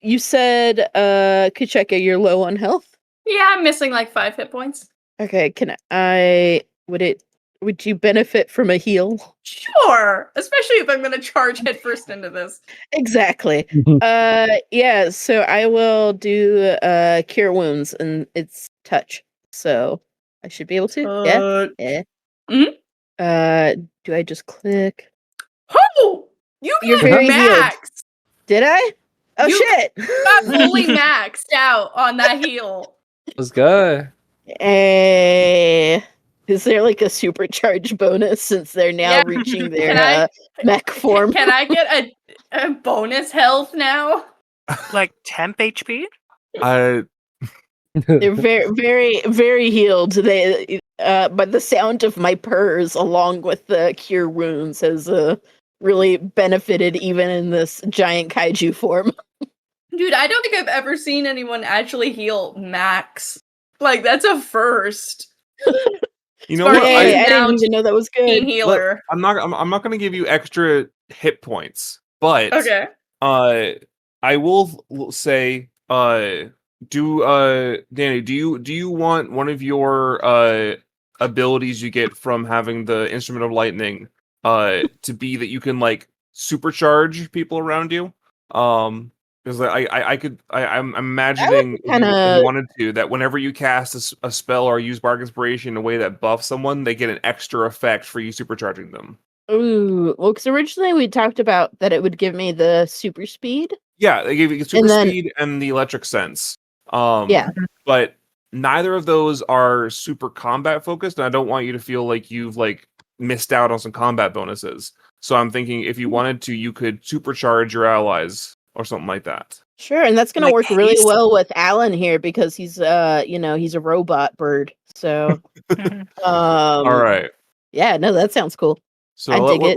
you said Kucheka, you're low on health? Yeah, I'm missing like 5 hit points. Okay, would you benefit from a heal? Sure, especially if I'm gonna charge headfirst into this. Exactly. Yeah, so I will do cure wounds and it's touch. So I should be able to. Yeah. Mhm. Do I just click? Oh, you You're got very healed. maxed. Did I? Oh You shit. Got fully maxed out on that heal. Let's go. Is there like a supercharge bonus since they're now Yeah. reaching Can their I- mech form? Can I get a bonus health now? Like temp HP? They're very, very, very healed. They, but the sound of my purrs, along with the cure wounds, has really benefited even in this giant kaiju form. Dude, I don't think I've ever seen anyone actually heal max. Like, that's a first. You know Sparky what? Yay, is I down didn't even know that was Team good. healer. I'm not going to give you extra hit points, but Okay. I will say Dani, do you want one of your abilities you get from having the instrument of lightning to be that you can like supercharge people around you? Because I'm imagining if you kinda- wanted to, that whenever you cast a spell or use Bark Inspiration in a way that buffs someone, they get an extra effect for you supercharging them. Ooh, well, because originally we talked about that it would give me the super speed. Yeah, they gave you super And then- speed and the electric sense. Yeah. But neither of those are super combat focused, and I don't want you to feel like you've like missed out on some combat bonuses. So I'm thinking if you wanted to, you could supercharge your allies or something like that. Sure, and that's gonna Like work really haste? well with Alan here because he's he's a robot bird. So All right. yeah, no, that sounds cool. So I dig it.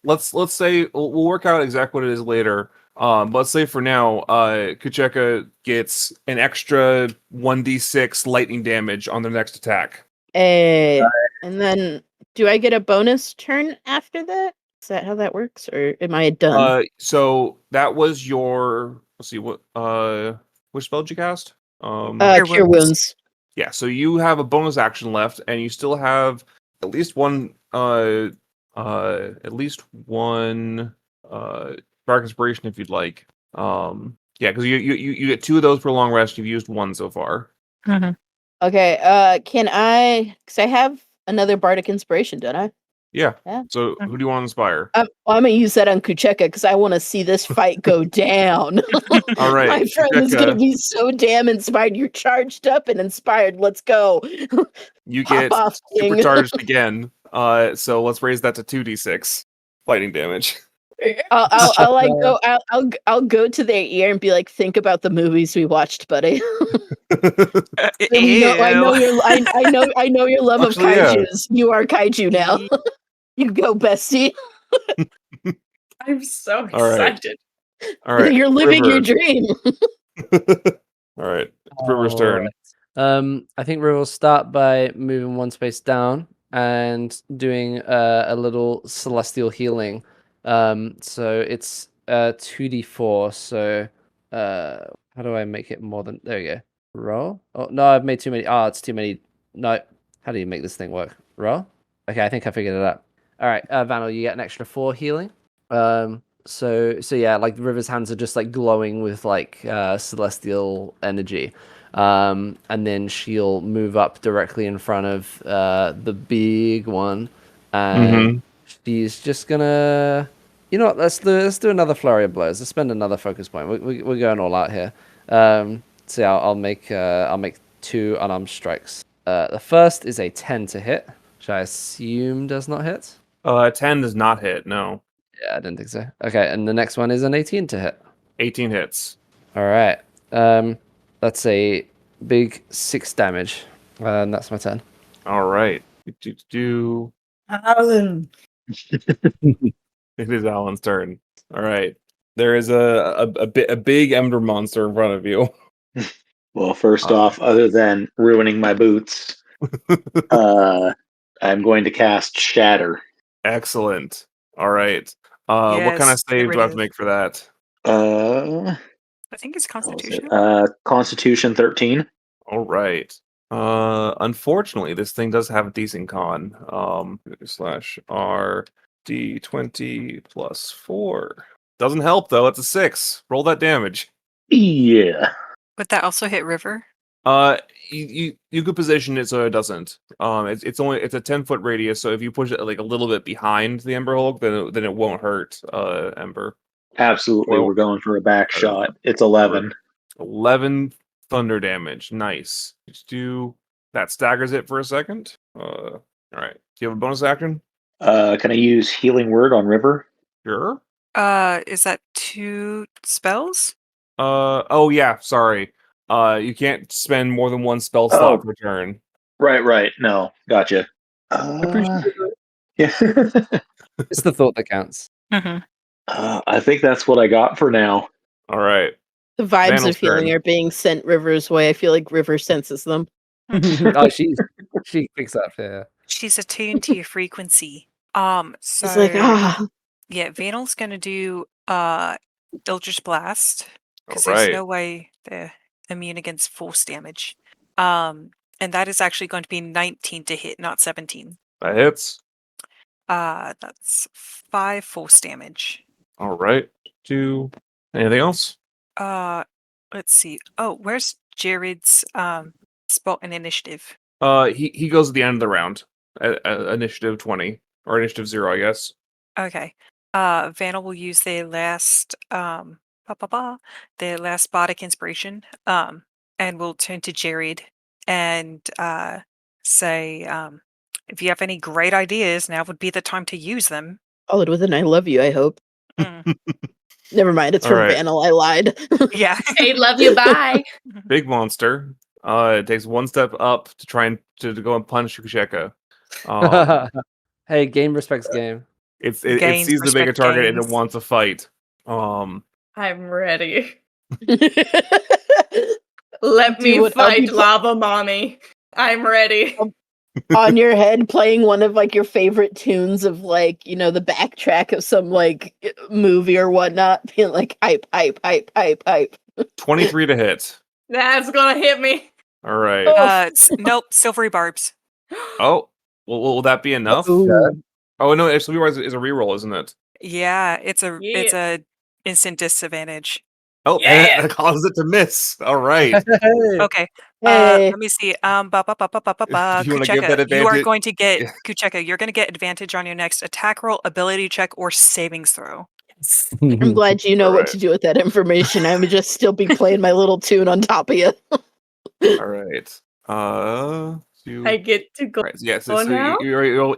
let's say we'll work out exactly what it is later. Let's say for now, Kucheka gets an extra 1d6 lightning damage on their next attack. And then do I get a bonus turn after that? Is that how that works, or am I done? So that was your. Let's see what. Which spell did you cast? Cure Cure wounds. wounds. Yeah. So you have a bonus action left, and you still have at least one. At least one. Dark inspiration if you'd like. Yeah, because you get 2 of those per long rest. You've used 1 so far. Okay. Can I? Because I have another bardic inspiration, don't I? Yeah. Yeah. So who do you want to inspire? I'm gonna use that on Kucheka because I want to see this fight go down. All right, My friend is Kucheka. gonna be so damn inspired. You're charged up and inspired. Let's go. You Pop get off, King. supercharged again. So let's raise that to 2d6 lightning damage. I'll like go. I'll go to their ear and be like, "Think about the movies we watched, buddy." I know your. I know your love Actually, of yeah. kaijus. You are kaiju now. You go, bestie. I'm so All right. excited. All right. You're living your River. dream. All right. It's River's turn. I think River will start by moving 1 space down and doing a little celestial healing. So it's 2d4. So how do I make it more than? There we go. Roll. Oh no, I've made too many. Oh, it's too many. No. How do you make this thing work? Roll. Okay, I think I figured it out. All right, Vanil, you get an extra 4 healing. So yeah, like River's hands are just like glowing with like celestial energy. And then she'll move up directly in front of the big one, and she's just gonna, you know what? Let's do another flurry of blows. Let's spend another focus point. We're going all out here. So yeah, I'll make 2 unarmed strikes. The first is a 10 to hit, which I assume does not hit. 10 does not hit. No. Yeah, I didn't think so. Okay, and the next one is an 18 to hit. 18 hits. All right. That's a big 6 damage. And that's my turn. All right. Do. Alan. It is Alan's turn. All right. There is a big ember monster in front of you. Well, first off, other than ruining my boots, I'm going to cast Shatter. Excellent. All right. What kind of Yes, get save rid do I have to of- make for that? I think it's Constitution. Constitution 13. All right. Unfortunately, this thing does have a decent con. /R D20 plus 4. Doesn't help though. It's a 6. Roll that damage. Yeah. Would that also hit River? You could position it so it doesn't. It's a 10-foot radius. So if you push it like a little bit behind the Ember Hulk, then it won't hurt Ember. Absolutely. Well, We're going for a back shot. It's 11. 11 thunder damage. Nice. Just do that. Staggers it for a second. All right. Do you have a bonus action? Can I use Healing Word on River? Sure. Is that 2 spells? Oh yeah. Sorry. You can't spend more than 1 spell slot per turn. Right. No, gotcha. Appreciate Yeah. It's the thought that counts. Mm-hmm. I think that's what I got for now. All right. The vibes Vanil's of healing turn. are being sent River's way. I feel like River senses them. Oh, she picks up. Yeah. She's attuned to your frequency. It's like, So yeah, Vanil's gonna do Eldritch Blast because there's Alright. no way they're immune against force damage. And that is actually going to be 19 to hit, not 17. That hits. That's 5 force damage. Alright. 2. Anything else? Let's see. Oh, where's Jared's spot in initiative? He goes at the end of the round. Initiative 20. Or initiative 0, I guess. Okay. Vanna will use their last their last bardic inspiration. And will turn to Jared and say, if you have any great ideas, now would be the time to use them. followed with an I love you, I hope. Mm. Never mind, it's from Alright. Vanil, I lied. Yeah. Hey, love you, bye. Big monster. It takes one step up to try and to go and punch Kucheka. Hey, game respects game. It Gains sees the bigger respect target and it gains. wants a fight. I'm ready. Do Let me what- I'll be fight, Lava Mommy. I'm ready. on your head playing one of like your favorite tunes of like, you know, the backtrack of some like movie or whatnot, being like hype, hype, hype, hype, hype. 23 to hit. That's gonna hit me. All right. Oh. Nope, silvery barbs. Oh, will that be enough? Ooh. Oh no, actually, is a reroll, isn't it? Yeah, it's Yeah. a instant disadvantage. Oh, Yeah. and that causes it to miss. All right. Okay. Hey. Let me see. If you wanna give that Kucheka, you are advantage- going to get Yeah. Kucheka. You're going to get advantage on your next attack roll, ability check, or savings throw. I'm glad you know what Alright. to do with that information. I would just still be playing my little tune on top of you. All right. I get to go. Right. Yes. Oh, So now?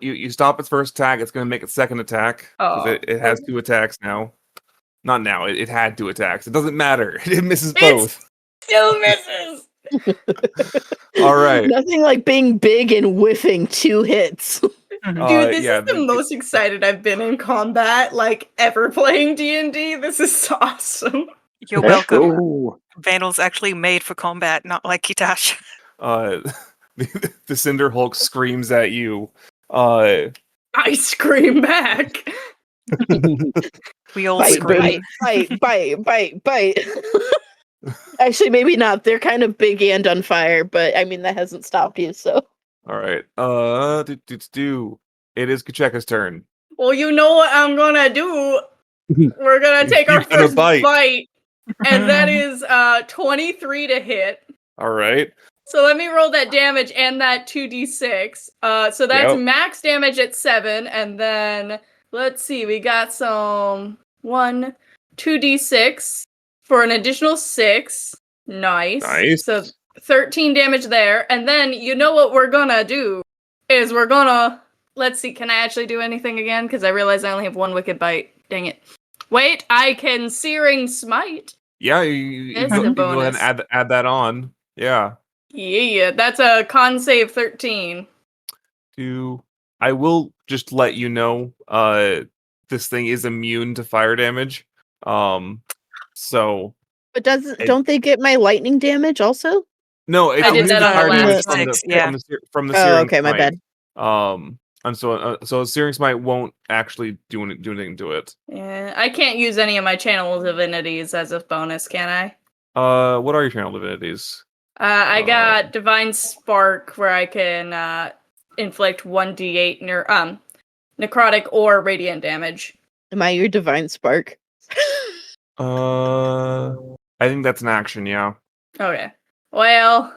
you stop its first attack. It's going to make its second attack because Oh. it has 2 attacks now. Not now. It had 2 attacks. It doesn't matter. It misses It's- both. Still misses. All right. Nothing like being big and whiffing 2 hits. Dude, this yeah, is the most excited I've been in combat, like ever playing D&D. This is awesome. You're That's welcome. Oh, Vandal's actually made for combat, not like Kitash. The Cinder Hulk screams at you. I scream back. We all Bite, scream. bite. Actually, maybe not. They're kind of big and on fire, but I mean that hasn't stopped you. So All right. It is Kucheka's turn. Well, you know what I'm gonna do? We're gonna take our You're gonna first bite. bite. And that is 23 to hit. All right. So let me roll that damage and that 2d6. So that's Yep. max damage at 7, and then let's see, we got some 2d6 for an additional 6. Nice. So 13 damage there, and then you know what we're gonna do is we're gonna let's see. Can I actually do anything again? Because I realize I only have 1 wicked bite. Dang it! Wait, I can Searing Smite. Yeah, you It's go a ahead bonus. and add that on. Yeah. Yeah, that's a con save 13. I will just let you know, this thing is immune to fire damage. So but don't they get my lightning damage also? no, it's I did immune that to on the fire damage last six, yeah. from the Oh, Searing okay, my Smite. bad. And so Searing Smite won't actually do anything to it. Yeah, I can't use any of my channel divinities as a bonus, can I? What are your channel divinities? I got Divine Spark, where I can inflict 1d8 necrotic or radiant damage. Am I your divine spark? I think that's an action. Yeah. Okay. Well,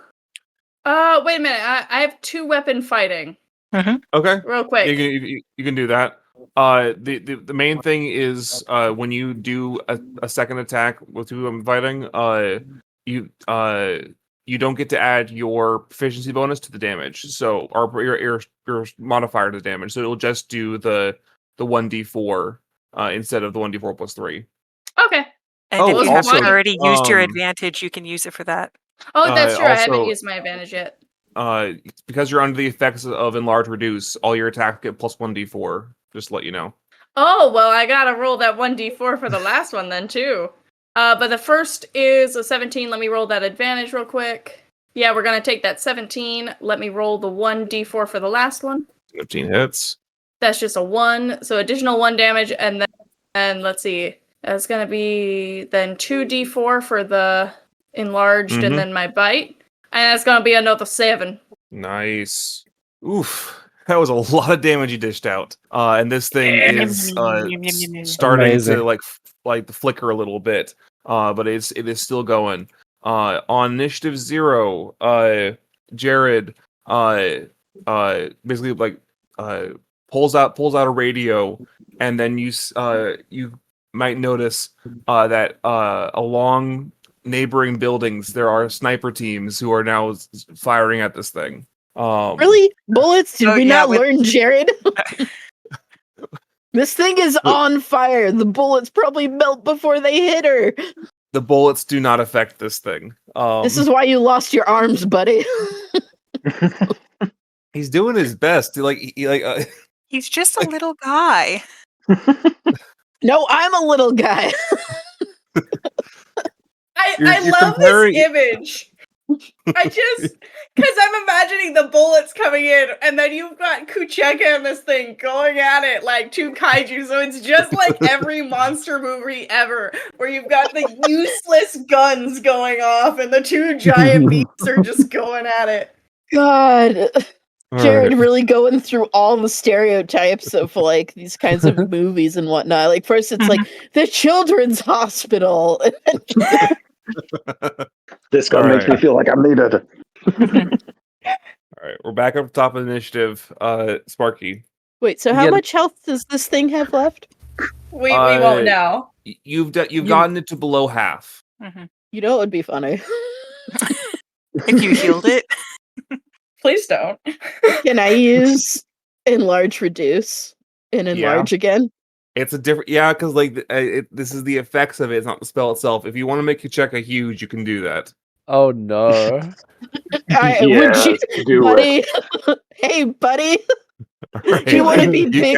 wait a minute. I have 2 weapon fighting. Okay. Real quick. You can do that. The main thing is when you do a second attack with 2 weapon fighting, you don't get to add your proficiency bonus to the damage. So or your modifier to the damage. So it'll just do the 1d4 instead of the 1d4 plus 3. Okay. And Oh, if you also, haven't already used your um, advantage, you can use it for that. Oh, that's true. I haven't also- used my advantage yet. Because you're under the effects of enlarge reduce, all your attacks get plus 1d4. Just to let you know. Oh, well, I gotta roll that 1d4 for the last one then, too. But the first is a 17. Let me roll that advantage real quick. Yeah, we're gonna take that 17. Let me roll the 1d4 for the last one. 15 hits. That's just a 1, so additional 1 damage, and then let's see, that's gonna be then 2d4 for the enlarged, and then my bite, and that's gonna be another 7. Nice. Oof. That was a lot of damage you dished out. And this thing is starting Amazing. to like flicker a little bit. But it is still going. On initiative 0, Jared basically like pulls out a radio, and then you might notice that along neighboring buildings there are sniper teams who are now firing at this thing. Really? Bullets? Did we not learn, Jared? This thing is on fire. The bullets probably melt before they hit her. The bullets do not affect this thing. This is why you lost your arms, buddy. He's doing his best. He's just a little guy. No, I'm a little guy. I love this image. Because I'm imagining the bullets coming in, and then you've got Kucheka and this thing going at it like 2 kaiju, so it's just like every monster movie ever, where you've got the useless guns going off, and the 2 giant beasts are just going at it. God. Jared really going through all the stereotypes of like these kinds of movies and whatnot. Like first it's like the children's hospital. This gun makes me feel like I'm needed. All right, we're back up top of the initiative. Sparky. Wait, so how much health does this thing have left? We won't know. You've gotten it to below half. You know it would be funny. If you healed it. Please don't. Can I use enlarge, reduce, and enlarge again? It's a different, because like this is the effects of it. It's not the spell itself. If you want to make Kucheka huge, you can do that. Oh no! Would you, buddy? Hey, buddy. Right. Do you want to be big?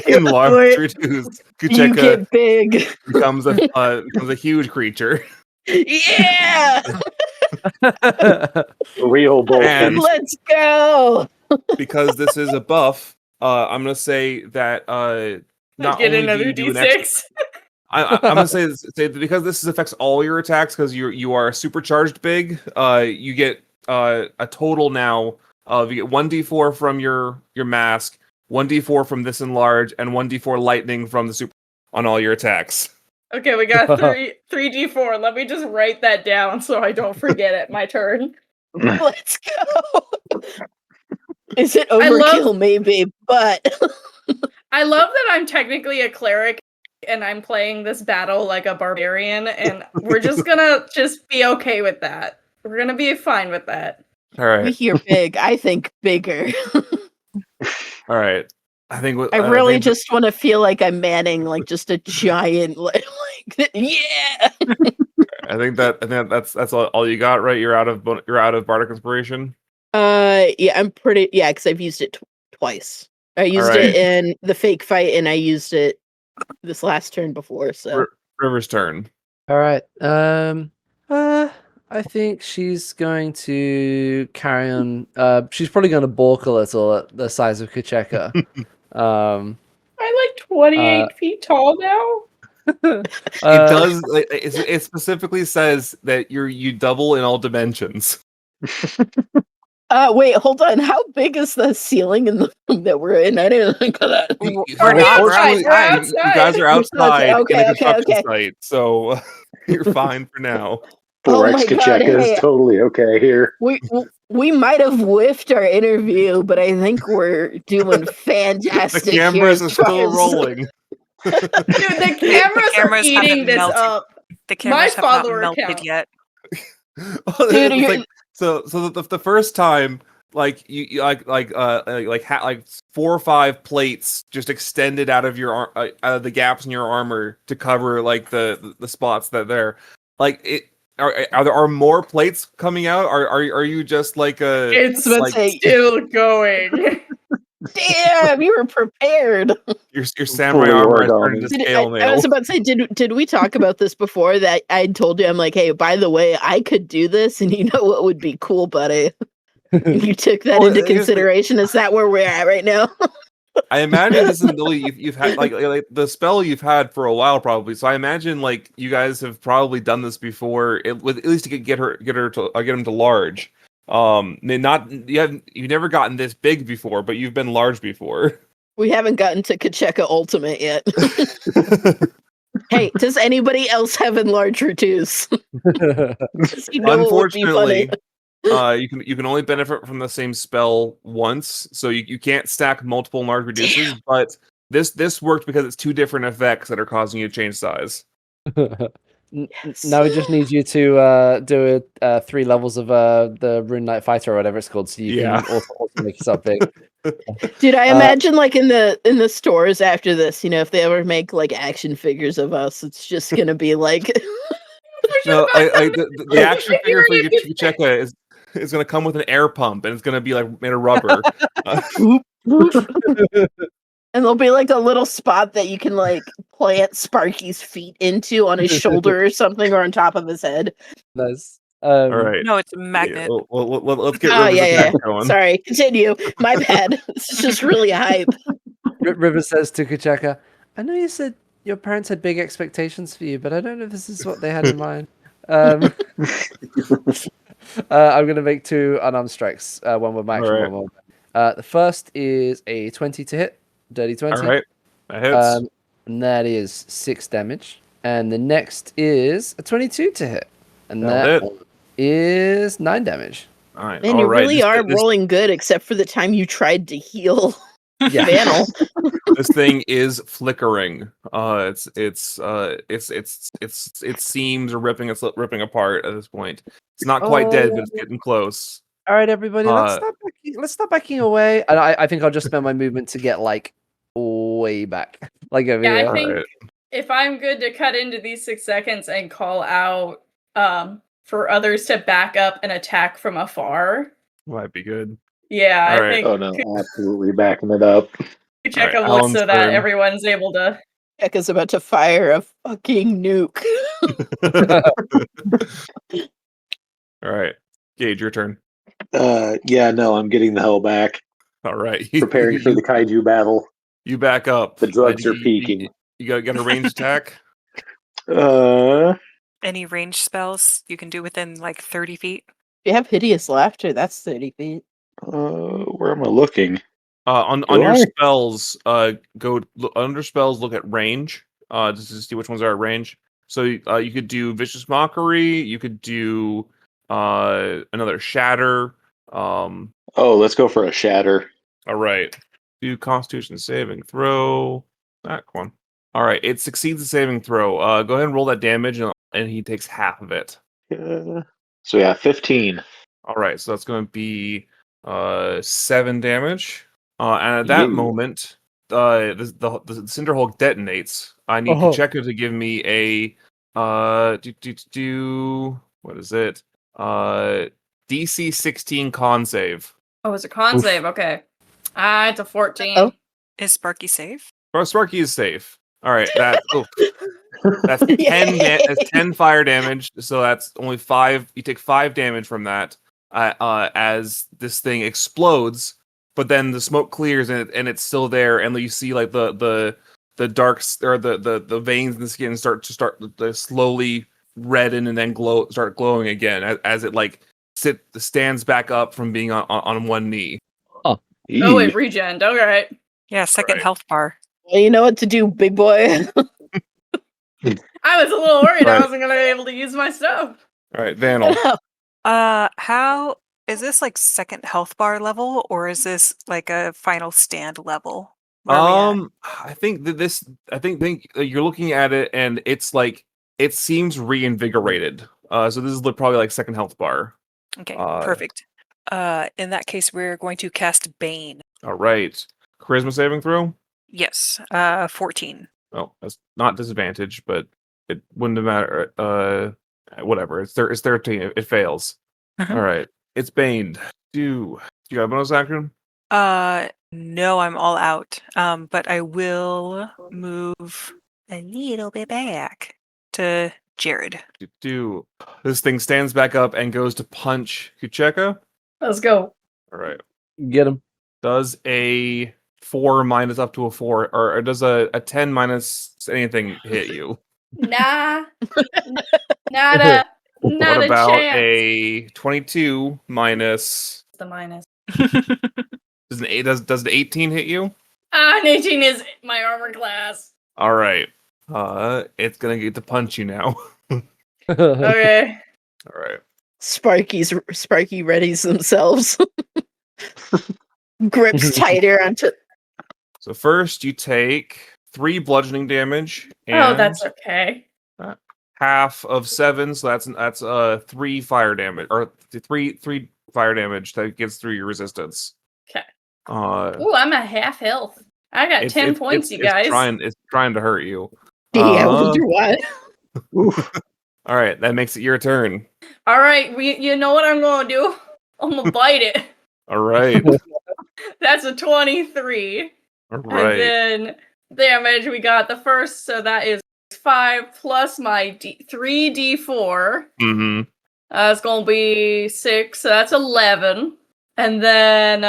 Enlarge, reduce. Kucheka you get big. becomes a huge creature. Yeah. Real bullshit. Let's go. Because this is a buff, I'm gonna say that not get only another do you do D6. I'm gonna say that because this affects all your attacks because you are supercharged big. You get a total now of you get 1d4 from your mask, 1d4 from this enlarge, and 1d4 lightning from the super on all your attacks. Okay, we got 3d4. Let me just write that down so I don't forget it. My turn. Let's go. Is it overkill? Maybe, but I love that I'm technically a cleric and I'm playing this battle like a barbarian, and we're just gonna be okay with that. We're gonna be fine with that. All right. We hear big. I think bigger. All right. I think I really just want to feel like I'm manning like just a giant like yeah. I think that's all you got, right? You're out of Bardic Inspiration. Yeah, I'm pretty because I've used it twice. I used it in the fake fight, and I used it this last turn before. So River's turn. All right. I think she's going to carry on. She's probably going to balk a little at the size of Kucheka. I'm like 28 feet tall now. It does. It specifically says that you double in all dimensions. Wait, hold on. How big is the ceiling in the room that we're in? I didn't think of that. We're outside. You guys are outside Okay, in a construction site, so you're fine for now. 4x Kucheka is totally okay here. We might have whiffed our interview, but I think we're doing fantastic. The cameras are still rolling. Dude, the cameras are eating this up. The cameras have not melted count. yet. Dude, so the first time, like you like 4 or 5 plates just extended out of your out of the gaps in your armor to cover like the spots that there, like it. Are there more plates coming out? Are you just like a? It's still going. Damn, you were prepared. Your samurai armor is starting to scale mail. I was about to say, did we talk about this before? That I told you, I'm like, hey, by the way, I could do this, and you know what would be cool, buddy? You took that Well, into here's the- consideration. Is that where we're at right now? I imagine this is an ability you've had like the spell you've had for a while probably. So I imagine like you guys have probably done this before, with at least to get him to large. You've never gotten this big before, but you've been large before. We haven't gotten to Kucheka Ultimate yet. Hey, does anybody else have enlarged Reduce? You know what would be funny? Unfortunately, you can only benefit from the same spell once, so you can't stack multiple large reduces. But this worked because it's two different effects that are causing you to change size. Now we just need you to do 3 levels of the Rune Knight Fighter or whatever it's called, so you can also make yourself big. Dude, I imagine like in the stores after this, if they ever make like action figures of us, it's just gonna be like No, the action figure for Kucheka is going to come with an air pump, and it's going to be like made of rubber. and there'll be like a little spot that you can like plant Sparky's feet into on his shoulder or something, or on top of his head. Nice. All right. No, it's a magnet. Let's get Oh, Rivers' yeah. attack going. Sorry, continue. My bad. This is just really hype. River says to Kucheka, I know you said your parents had big expectations for you, but I don't know if this is what they had in mind. I'm going to make 2 unarmed strikes, one with my action, All right. one with the first is a 20 to hit, dirty 20. All right, that hits. And that is 6 damage. And the next is a 22 to hit, and That'll that is 9 damage. All right, Man, you really are rolling good, except for the time you tried to heal Yeah. Vanil. This thing is flickering. Its seams are ripping apart at this point. It's not quite dead, but it's getting close. All right, everybody, let's stop backing away. And I think I'll just spend my movement to get like way back, like over Yeah, here. I think Alright. if I'm good to cut into these 6 seconds and call out for others to back up and attack from afar. Might be good. Yeah, I Alright. think Oh no, absolutely backing it up. Kucheka Alright, will Alan's so that turn. everyone's able to. Ekka's about to fire a fucking nuke. All right, Gage, your turn. Yeah, no, I'm getting the hell back. All right, Preparing for the kaiju battle. You back up. The drugs are peaking. You got a ranged attack. Any range spells you can do within like 30 feet. You have hideous laughter. That's 30 feet. Where am I looking? On Do your I? spells, under spells. Look at range. Just to see which ones are at range. So you could do vicious mockery. You could do another shatter. Oh, let's go for a shatter. All right. Do Constitution saving throw. That one. All right. It succeeds the saving throw. Go ahead and roll that damage, and he takes half of it. So yeah, 15. All right. So that's going to be 7 damage. And at that Ew. moment, the Cinderhulk detonates. I need Kucheka to give me a what is it? DC 16 con save. Oh, it's a con Oof. save. Okay. It's a 14. Oh. Is Sparky safe? Oh, Sparky is safe. All right, that's 10. That's 10 fire damage. So that's only 5. You take 5 damage from that as this thing explodes. But then the smoke clears and it's still there, and you see like the darks or the veins in the skin start to slowly redden and then start glowing again as it like stands back up from being on one knee. Oh, wait, regen. All right. Yeah, second Right. health bar. Well, you know what to do, big boy. I was a little worried Right. I wasn't going to be able to use my stuff. All right, Vanil. How is this like second health bar level, or is this like a final stand level? Where are we at? I think that think you're looking at it and it's like it seems reinvigorated. So this is probably like second health bar. Okay, perfect. In that case, we're going to cast Bane. All right, charisma saving throw. Yes, 14. Oh, that's not disadvantage, but it wouldn't matter. Whatever. It's 13. It fails. All right, it's baned. You got a bonus action? No, I'm all out. But I will move a little bit back to Jared. This thing stands back up and goes to punch Kucheka. Let's go. All right. Get him. Does a 4 minus up to a 4, or does a 10 minus anything hit you? Nah. Nada. What Not a about chance. a 22 minus? The minus. Does an 18 hit you? An 18 is my armor class. All right. It's gonna get to punch you now. Okay. All right. Sparky readies themselves. Grips tighter onto. So first you take 3 bludgeoning damage. And Oh, that's okay. half of 7, so that's 3 fire damage, or 3 fire damage that gets through your resistance. Okay. Ooh, I'm at half health. I got 10 points, you guys. It's trying to hurt you. Yeah, I wonder why. All right, that makes it your turn. All right, you know what I'm gonna do? I'm gonna bite it. All right. That's a 23. All right. And then damage we got the first, so that is 5 plus my 3d4. Mm-hmm. It's gonna be 6, so that's 11. And then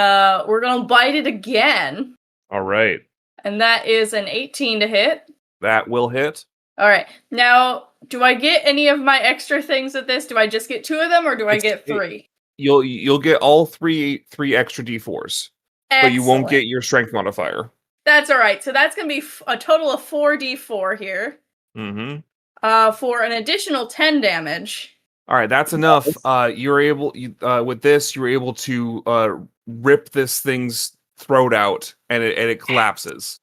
we're gonna bite it again. All right. And that is an 18 to hit. That will hit. Alright. Now, do I get any of my extra things at this? Do I just get 2 of them, or do I get 3? You'll get all three extra d4s, but you won't get your strength modifier. That's alright. So that's gonna be a total of 4d4 here. Mm-hmm. For an additional 10 damage. All right, that's enough. You're able with this. You're able to rip this thing's throat out, and it collapses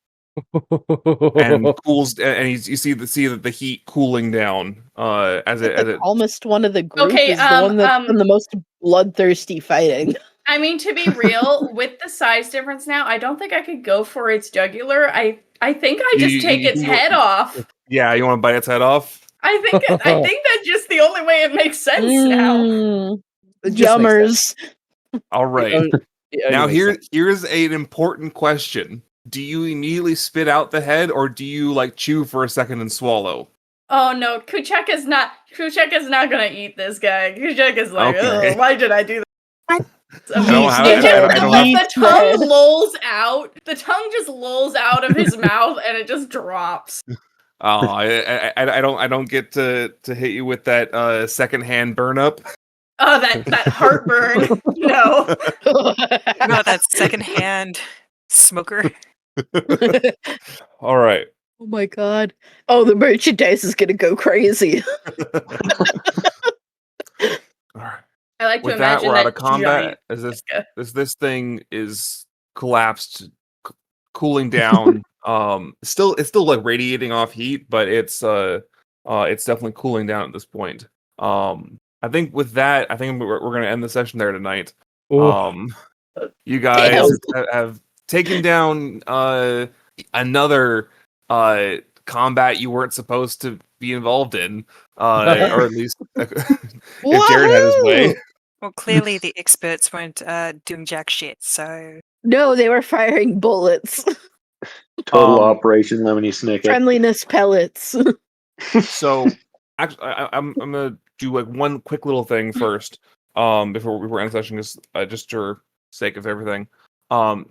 and cools. And you see the heat cooling down as it. Almost one of the group Okay, is the one that's done the most bloodthirsty fighting. I mean, to be real, with the size difference now, I don't think I could go for its jugular. I think I just take its head off. Yeah, you want to bite its head off? I think that's just the only way it makes sense now. Yummers. All right. Now here's here's an important question. Do you immediately spit out the head, or do you like chew for a second and swallow? Oh no, Kucheka's not gonna eat this guy. Kucheka's like, Okay. oh, why did I do that? The tongue lolls out. The tongue just lolls out of his mouth, and it just drops. Oh, I don't get to hit you with that secondhand burn up. Oh, that heartburn. No. Not that secondhand smoker. All right. Oh my god. Oh, the merchandise is gonna go crazy. All right. I like to With that, imagine we're out of combat. giant As this thing is collapsed, cooling down. It's still like radiating off heat, but it's definitely cooling down at this point. I think with that, we're gonna end the session there tonight. You guys have taken down another combat you weren't supposed to be involved in, or at least if Jared had his way. Well, clearly the experts weren't doing jack shit, so... No, they were firing bullets. Total Operation Lemony Snicket. Friendliness pellets. So, actually, I'm gonna do like one quick little thing first, before we end the session, just for sake of everything.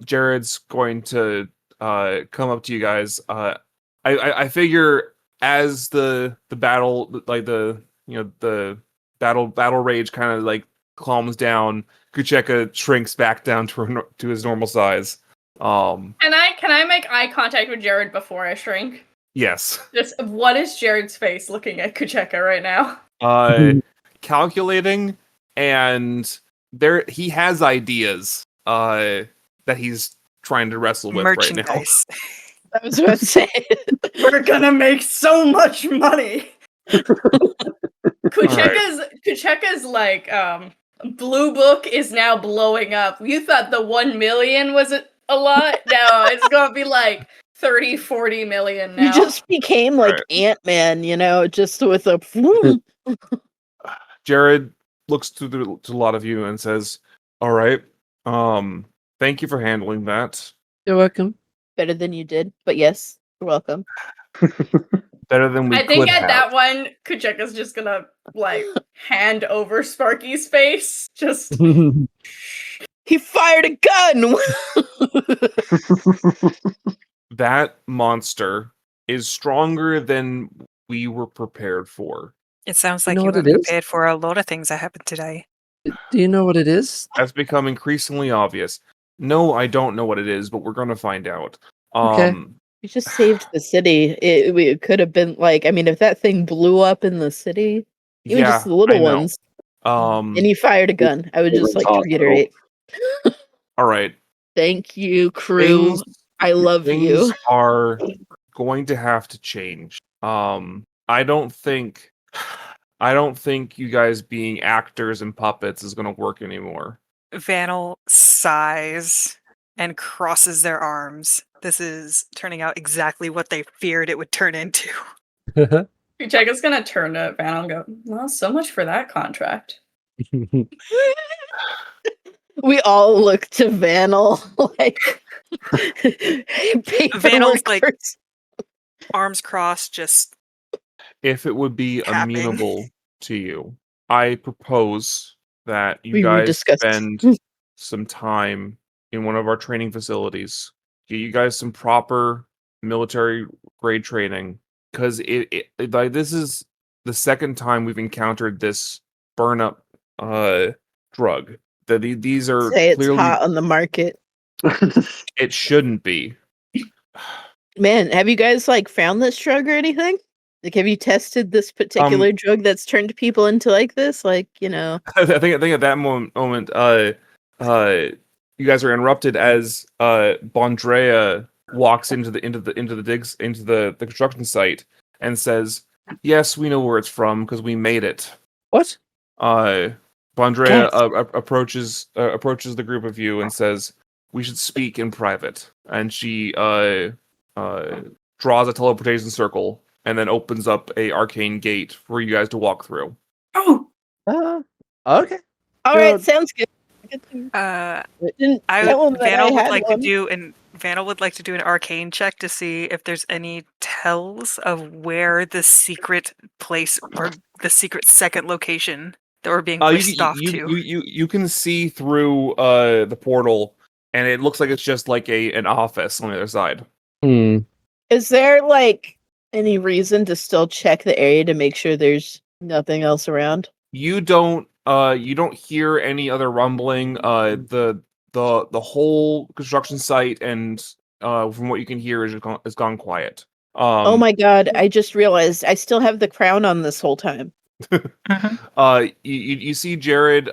Jared's going to come up to you guys. I figure as the battle, like the battle rage kind of like calms down, Kucheka shrinks back down to his normal size. Can I make eye contact with Jared before I shrink? Yes. Just what is Jared's face looking at Kucheka right now? Calculating, and he has ideas that he's trying to wrestle with right now. I was about to say, we're gonna make so much money. Kucheka's like blue book is now blowing up. You thought the 1 million was a lot? No, it's gonna be like 30-40 million now. You just became like Ant-Man, just with a Jared looks to a lot of you and says, all right, thank you for handling that. You're welcome. Better than you did, but yes, you're welcome. Better than we could have. I think at that one, Kucheka's just gonna like hand over Sparky's face. Just He fired a gun! That monster is stronger than we were prepared for. It sounds You like know you what it weren't is? prepared for a lot of things that happened today. Do you know what it is? That's become increasingly obvious. No, I don't know what it is, but we're going to find out. Okay. We just saved the city. It could have been like, I mean, if that thing blew up in the city, even just the I little know. ones, and he fired a gun, I would just like to Hospital. reiterate. All right. Thank you, crew. Things, I love you. things are going to have to change. I don't think you guys being actors and puppets is going to work anymore. Vanil sighs and crosses their arms. This is turning out exactly what they feared it would turn into. Kucheka's gonna turn to Vanil and go, well, so much for that contract. We all look to Vanil like Vanil's like paperwork. arms crossed, just If it would be Tapping. amenable to you, I propose that you We guys rediscussed. spend some time in one of our training facilities. Get you guys some proper military grade training, because like this is the second time we've encountered this burn up drug. That these are Say it's clearly hot on the market. it shouldn't be. Man, have you guys like found this drug or anything? Like, have you tested this particular drug that's turned people into like this? Like, you know, I think at that moment, you guys are interrupted as Bondrea walks into the construction site and says, "Yes, we know where it's from because we made it." What? Bondrea approaches the group of you and says, "We should speak in private." And she draws a teleportation circle and then opens up a arcane gate for you guys to walk through. Oh! Okay. all Good. right, sounds good. Vanil would like to do an arcane check to see if there's any tells of where the secret place or the secret second location that we're being whisked off to. You can see through the portal, and it looks like it's just like an office on the other side. Is there like any reason to still check the area to make sure there's nothing else around? You don't hear any other rumbling. The whole construction site and from what you can hear is gone quiet. Oh my god, I just realized I still have the crown on this whole time. You see Jared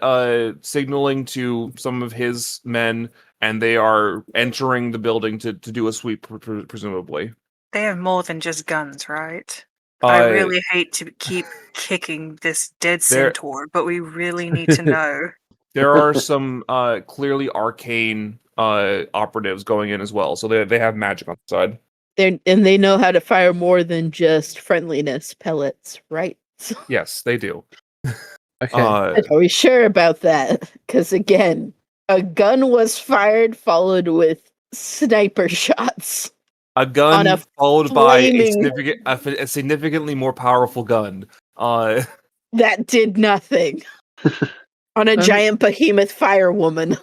signaling to some of his men, and they are entering the building to do a sweep, presumably. They have more than just guns, right? I really hate to keep kicking this dead centaur, but we really need to know. There are some clearly arcane operatives going in as well, so they have magic on the side. They know how to fire more than just friendliness pellets, right? Yes, they do. Okay. Are we sure about that? Because again, a gun was fired, followed with sniper shots. A gun followed by a significantly more powerful gun. That did nothing. On a giant behemoth fire woman.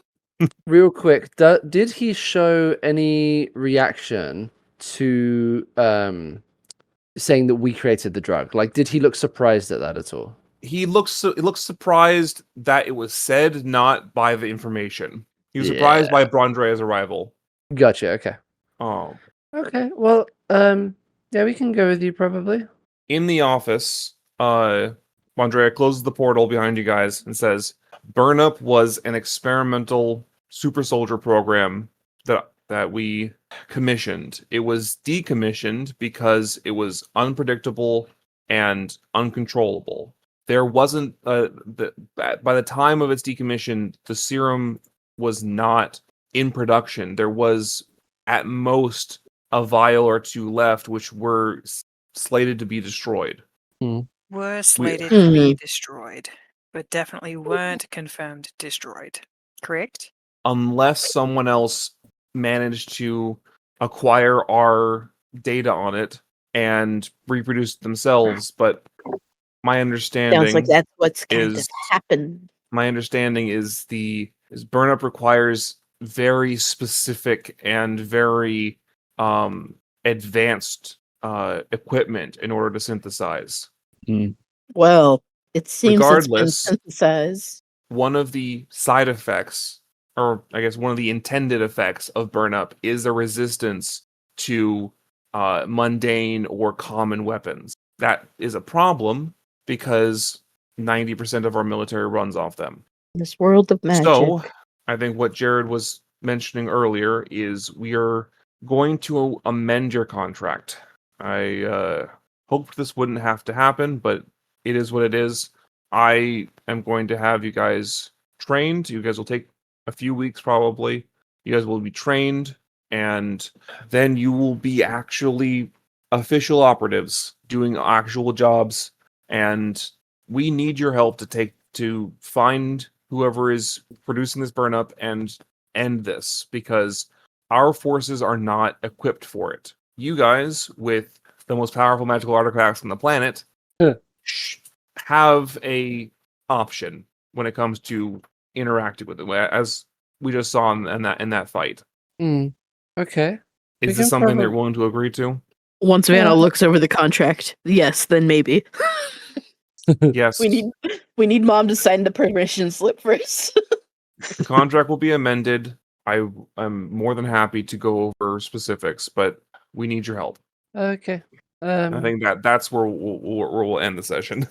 Real quick, did he show any reaction to saying that we created the drug? Like, did he look surprised at that at all? He looks surprised that it was said, not by the information. He was surprised by Bondrea's arrival. Gotcha. Okay. Oh. Okay. Well, yeah, we can go with you probably. In the office, Bondrea closes the portal behind you guys and says, "Burn Up was an experimental super soldier program that we commissioned. It was decommissioned because it was unpredictable and uncontrollable. There wasn't by the time of its decommission, the serum was not in production. There was at most a vial or two left, which were slated to be destroyed." Were slated to be destroyed, but definitely weren't confirmed destroyed. Correct? Unless someone else managed to acquire our data on it and reproduce it themselves, but my understanding Sounds like that's what's going to happen. my understanding is burn up requires very specific and very advanced equipment in order to synthesize. Well, it seems it's been Regardless, synthesized. one of the side effects, or I guess one of the intended effects of burn up, is a resistance to mundane or common weapons. That is a problem because 90% of our military runs off them. This world of magic. So, I think what Jared was mentioning earlier is we are going to amend your contract. I hoped this wouldn't have to happen, but it is what it is. I am going to have you guys trained. You guys will take a few weeks probably. You guys will be trained, and then you will be actually official operatives doing actual jobs. And we need your help to find whoever is producing this burn up and end this, because our forces are not equipped for it. You guys, with the most powerful magical artifacts on the planet, have a option when it comes to interacting with it, as we just saw in that fight. Okay. Is this something they're willing to agree to? Once Vanna looks over the contract, yes, then maybe. Yes. We need Mom to sign the permission slip first. The contract will be amended. I'm more than happy to go over specifics, but we need your help. Okay. I think that's where we'll end the session.